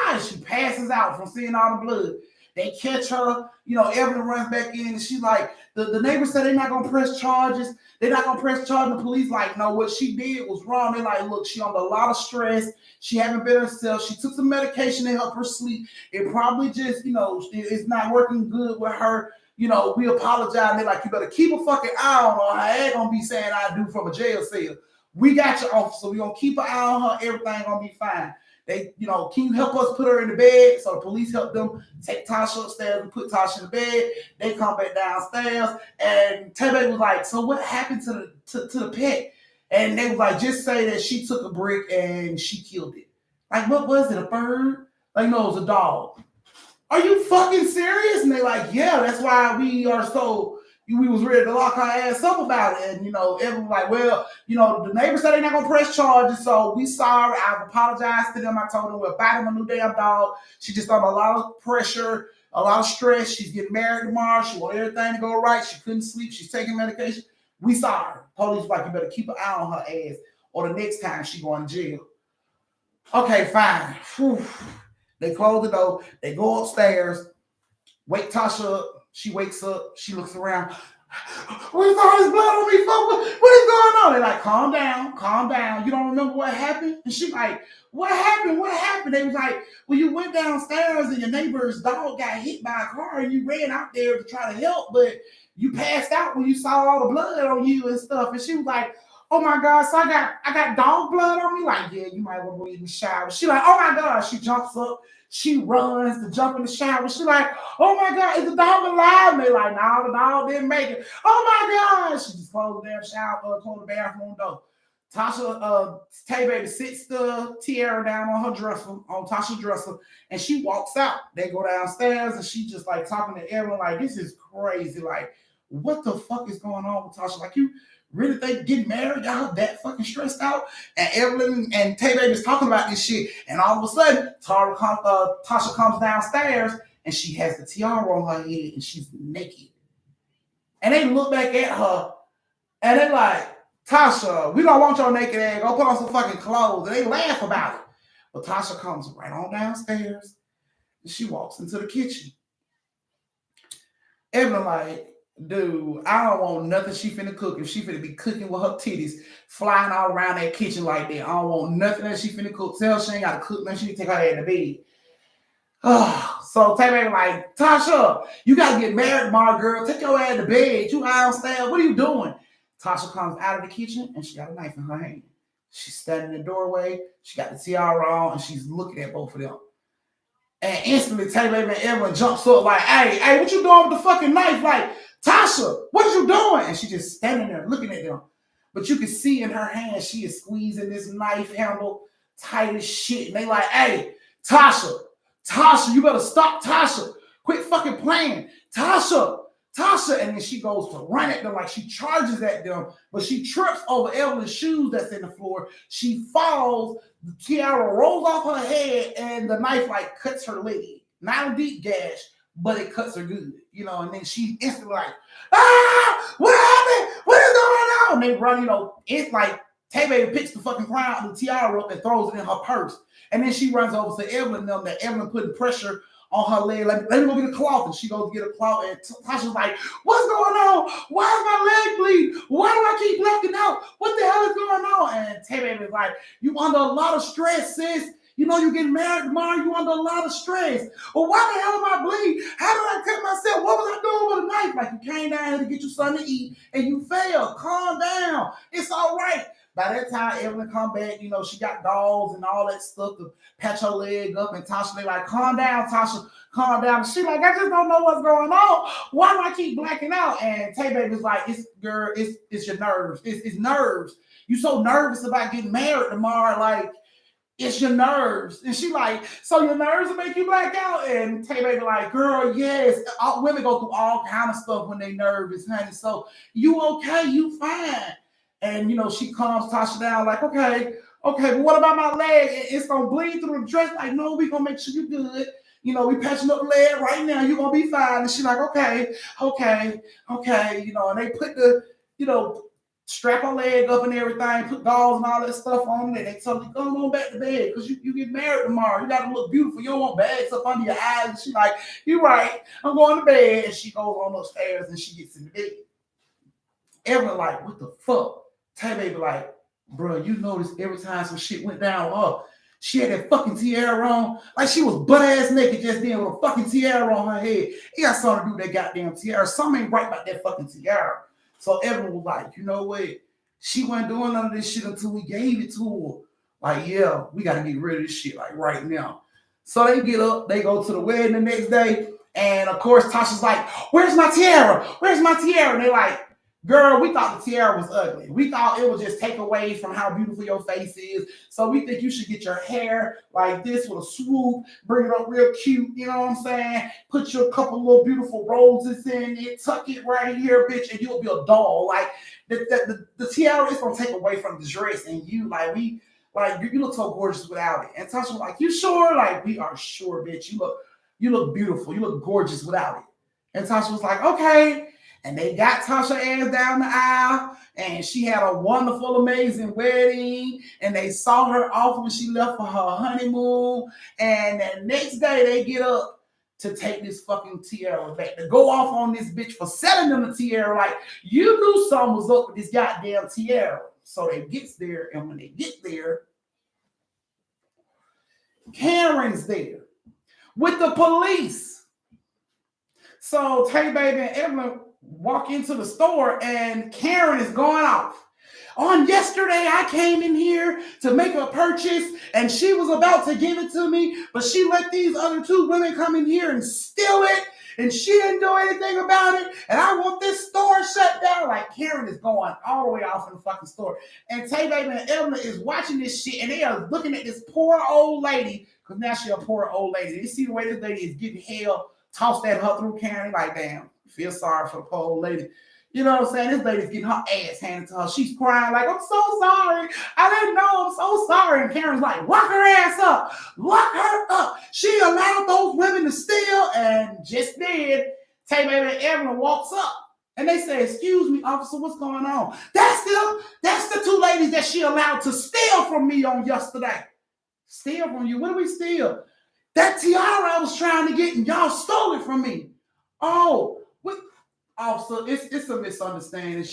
and she passes out from seeing all the blood. They catch her, Evelyn runs back in and she's like, the neighbors said they're not going to press charges. They're not going to press charges. The police like, no, what she did was wrong. They're like, look, she under a lot of stress. She haven't been herself. She took some medication to help her sleep. It probably just, it's not working good with her. We apologize. They're like, you better keep a fucking eye on her. I ain't gonna be saying I do from a jail cell. We got your officer. We're gonna keep an eye on her. Everything gonna be fine. They, can you help us put her in the bed? So the police help them take Tasha upstairs and put Tasha in the bed. They come back downstairs, and Tay was like, so what happened to the pet? And they was like, just say that she took a brick and she killed it. Like, what was it? A bird? Like, no, it was a dog. Are you fucking serious? And they like, yeah, that's why we was ready to lock our ass up about it. And, everyone like, well, the neighbors said they're not going to press charges, so we sorry. I've apologized to them. I told them we'll buy them a new damn dog. She just under a lot of pressure, a lot of stress. She's getting married tomorrow. She want everything to go right. She couldn't sleep. She's taking medication. We sorry. Police like, you better keep an eye on her ass or the next time she going to jail. Okay, fine. Whew. They close the door. They go upstairs. Wake Tasha up. She wakes up. She looks around. What is all this blood on me for? What is going on? They're like, calm down. You don't remember what happened? And she like, what happened? They was like, well, you went downstairs and your neighbor's dog got hit by a car and you ran out there to try to help, but you passed out when you saw all the blood on you and stuff. And she was like, oh my God, so I got dog blood on me? Like, yeah, you might want to go in the shower. She like, oh my God. She jumps up. She runs to jump in the shower. She like, oh my God, is the dog alive? And they like, no, the dog didn't make it. Oh my God. She just closed the damn shower, closed the bathroom door. Tasha, Tay Baby sits the tiara down on her dresser, on Tasha's dresser, and she walks out. They go downstairs and she just like talking to everyone like, this is crazy. Like, what the fuck is going on with Tasha? Like, you really think getting married got her that fucking stressed out? And Evelyn and Tay Baby is talking about this shit, and all of a sudden, Tasha comes downstairs and she has the tiara on her head and she's naked. And they look back at her and they're like, Tasha, we don't want your naked ass. Go put on some fucking clothes. And they laugh about it. But Tasha comes right on downstairs She walks into the kitchen. Evelyn like, dude, I don't want nothing she finna cook. If she finna be cooking with her titties flying all around that kitchen like that, I don't want nothing that she finna cook. Tell her she ain't gotta cook nothing. She need to take her head to bed. So Tay Baby like, Tasha, you gotta get married tomorrow, girl. Take your ass to bed. You iron stab. What are you doing? Tasha comes out of the kitchen and she got a knife in her hand. She's standing in the doorway. She got the tiara on and she's looking at both of them. And instantly, Tay Baby and Evelyn jumps up like, hey, what you doing with the fucking knife? Like, Tasha, what are you doing? And she just standing there looking at them. But you can see in her hand, she is squeezing this knife handle tight as shit. And they like, hey, Tasha, you better stop, Tasha. Quit fucking playing. Tasha. And then she goes to run at them like she charges at them, but she trips over Evelyn's shoes that's in the floor. She falls, the tiara rolls off her head, and the knife like cuts her leg. Not a deep gash, but it cuts her good, and then she instantly like, what happened? What is going on? And they run, it's like Tay Baby picks the fucking crown, the tiara up and throws it in her purse. And then she runs over to Evelyn, that Evelyn putting pressure on her leg, like, let me go get a cloth. And she goes to get a cloth, and Tasha's like, what's going on? Why is my leg bleeding? Why do I keep blacking out? What the hell is going on? And Tay Baby's like, you under a lot of stress, sis. You getting married tomorrow, you under a lot of stress. Well, why the hell am I bleeding? How did I cut myself? What was I doing with a knife? Like, you came down here to get you something to eat, and you failed. Calm down. It's all right. By that time, Evelyn come back, she got dolls and all that stuff to patch her leg up. And Tasha, they like, calm down, Tasha, calm down. She like, I just don't know what's going on. Why do I keep blacking out? And Tay Baby's like, it's your nerves. It's nerves. You so nervous about getting married tomorrow, like, it's your nerves. And she like, so your nerves will make you black out? And Tay Baby like, girl, yes. Women go through all kind of stuff when they nervous, honey. So you okay, you fine. And, she calms Tasha down like, okay, but what about my leg? It's going to bleed through the dress. Like, no, we going to make sure you're good. We patching up the leg right now. You're going to be fine. And she like, okay. And they put the, strap her leg up and everything, put gauze and all that stuff on it. They tell you, go on back to bed because you get married tomorrow. You got to look beautiful. You don't want bags up under your eyes. And she like, you're right. I'm going to bed. And she goes on upstairs and she gets in the bed. Evelyn like, what the fuck? Tay Baby like, bro, you notice every time some shit went down, she had that fucking tiara on, like she was butt ass naked just then with a fucking tiara on her head. It got something to do with that goddamn tiara. Something ain't right about that fucking tiara. So Evelyn was like, you know what? She wasn't doing none of this shit until we gave it to her. Like, yeah, we got to get rid of this shit like right now. So they get up, they go to the wedding the next day, and of course Tasha's like, where's my tiara? And they're like, girl, we thought the tiara was ugly. We thought it would just take away from how beautiful your face is. So we think you should get your hair like this with a swoop, bring it up real cute, you know what I'm saying? Put your couple little beautiful roses in it, tuck it right here, bitch, and you'll be a doll. Like, the tiara is going to take away from the dress, and you look so gorgeous without it. And Tasha was like, you sure? Like, we are sure, bitch. You look beautiful. You look gorgeous without it. And Tasha was like, okay. And they got Tasha ass down the aisle, and she had a wonderful, amazing wedding. And they saw her off when she left for her honeymoon. And the next day, they get up to take this fucking tiara back, to go off on this bitch for selling them the tiara. Like, you knew something was up with this goddamn tiara. So they gets there, and when they get there, Karen's there with the police. So Tay Baby and Evelyn walk into the store, and Karen is going off. On yesterday, I came in here to make a purchase, and she was about to give it to me, but she let these other two women come in here and steal it, and she didn't do anything about it, and I want this store shut down. Like, Karen is going all the way off in the fucking store. And Tay Baby and Evelyn is watching this shit, and they are looking at this poor old lady, because now she's a poor old lady. They see the way this lady is getting hell tossed at her through Karen, like, damn, feel sorry for the poor old lady. You know what I'm saying? This lady's getting her ass handed to her. She's crying like, I'm so sorry. I didn't know. I'm so sorry. And Karen's like, lock her ass up. Lock her up. She allowed those women to steal. And just then, Tay Baby and Evelyn walks up. And they say, excuse me, officer, what's going on? That's them. That's the two ladies that she allowed to steal from me on yesterday. Steal from you? What do we steal? That tiara I was trying to get and y'all stole it from me. Oh, what officer, it's a misunderstanding.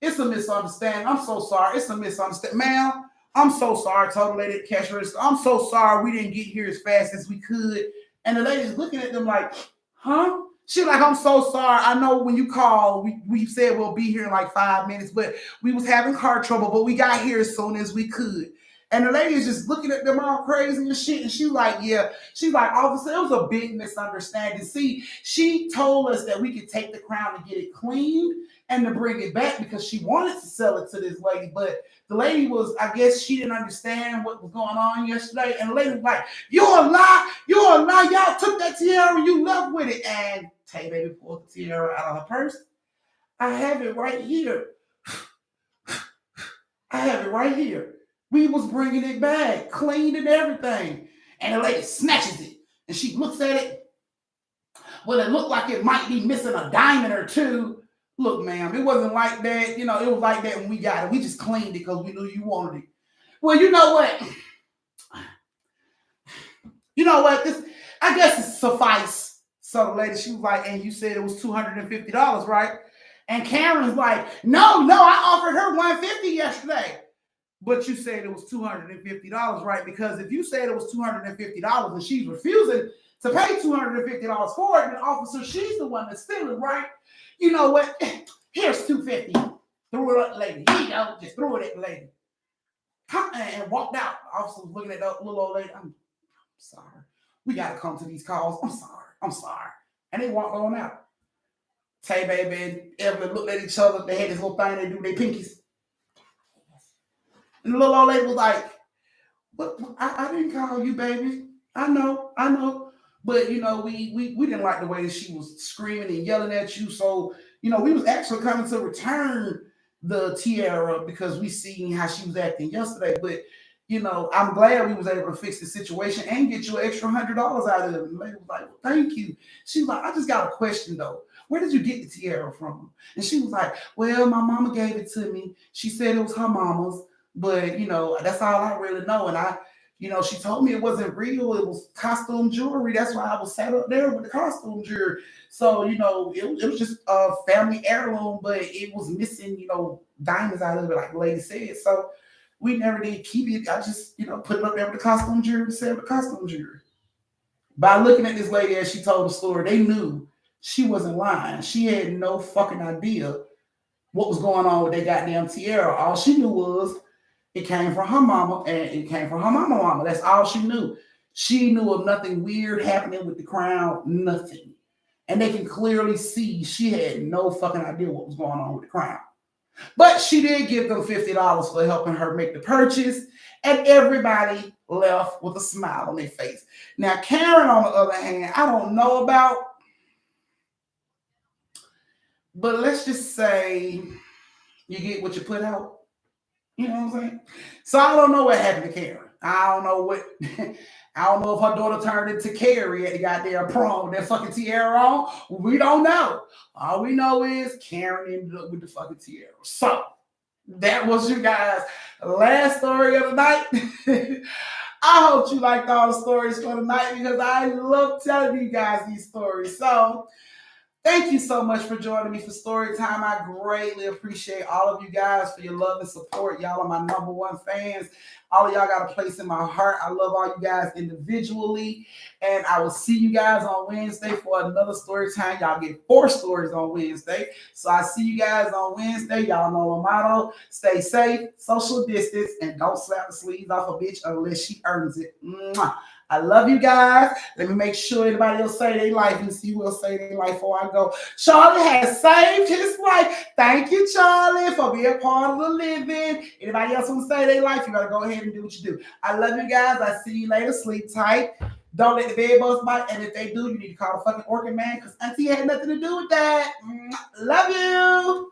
It's a misunderstanding. I'm so sorry. It's a misunderstanding. Ma'am, I'm so sorry. Told the lady at the cash register. I'm so sorry we didn't get here as fast as we could. And the lady's looking at them like, huh? She like, I'm so sorry. I know when you called, we said we'll be here in like 5 minutes, but we was having car trouble, but we got here as soon as we could. And the lady is just looking at them all crazy and shit. And she like, yeah. She's like, officer, it was a big misunderstanding. See, she told us that we could take the crown and get it cleaned and to bring it back because she wanted to sell it to this lady. But the lady was, I guess she didn't understand what was going on yesterday. And the lady was like, you're a lie. You're a lie. Y'all took that tiara and you left with it. And Tay Baby pulled the tiara out of her purse. I have it right here. I have it right here. We was bringing it back, cleaned and everything. And the lady snatches it. And she looks at it. Well, it looked like it might be missing a diamond or two. Look, ma'am, it wasn't like that. You know, it was like that when we got it. We just cleaned it because we knew you wanted it. Well, you know what? You know what? This, I guess it suffice. So the lady, she was like, and you said it was $250, right? And Karen's like, no, I offered her $150 yesterday. But you said it was $250, right? Because if you said it was $250 and she's refusing to pay $250 for it, then officer, she's the one that's stealing, right? You know what? Here's $250. Threw it at the lady. Here you go. Just threw it at the lady. And walked out. The officer was looking at the little old lady. I'm sorry. We got to come to these calls. I'm sorry. And they walked on out. Tay Baby and Evelyn looked at each other. They had this little thing they do, their pinkies. And the little old lady was like, "What? I didn't call you, baby. I know. But you know, we didn't like the way that she was screaming and yelling at you. So you know, we was actually coming to return the tiara because we seen how she was acting yesterday. But you know, I'm glad we was able to fix the situation and get you an extra $100 out of it." And the lady was like, well, "Thank you." She was like, "I just got a question though. Where did you get the tiara from?" And she was like, "Well, my mama gave it to me. She said it was her mama's." But you know, that's all I really know. And you know, she told me it wasn't real, it was costume jewelry. That's why I was sat up there with the costume jewelry. So, you know, it was just a family heirloom, but it was missing, you know, diamonds out of it, like the lady said. So we never did keep it. I just, you know, put it up there with the costume jewelry to sell the costume jewelry. By looking at this lady as she told the story, they knew she wasn't lying. She had no fucking idea what was going on with that goddamn tiara. All she knew was it came from her mama, and it came from her mama. That's all she knew. She knew of nothing weird happening with the crown, nothing. And they can clearly see she had no fucking idea what was going on with the crown. But she did give them $50 for helping her make the purchase, and everybody left with a smile on their face. Now, Karen, on the other hand, I don't know about, but let's just say you get what you put out. You know what I'm saying? So I don't know what happened to Karen. I don't know what. I don't know if her daughter turned into Carrie at the goddamn prom with that fucking tiara on. We don't know. All we know is Karen ended up with the fucking tiara. So that was you guys' last story of the night. I hope you liked all the stories for the night because I love telling you guys these stories. So thank you so much for joining me for story time. I greatly appreciate all of you guys for your love and support. Y'all are my number one fans. All of y'all got a place in my heart. I love all you guys individually. And I will see you guys on Wednesday for another story time. Y'all get 4 stories on Wednesday. So I see you guys on Wednesday. Y'all know my motto. Stay safe, social distance, and don't slap the sleeves off a bitch unless she earns it. Mwah. I love you guys. Let me make sure anybody else say their life and see who will say their life before I go. Charlie has saved his life. Thank you, Charlie, for being part of the living. Anybody else want to say their life? You got to go ahead and do what you do. I love you guys. I see you later. Sleep tight. Don't let the bed bugs bite. And if they do, you need to call the fucking organ man because Auntie had nothing to do with that. Love you.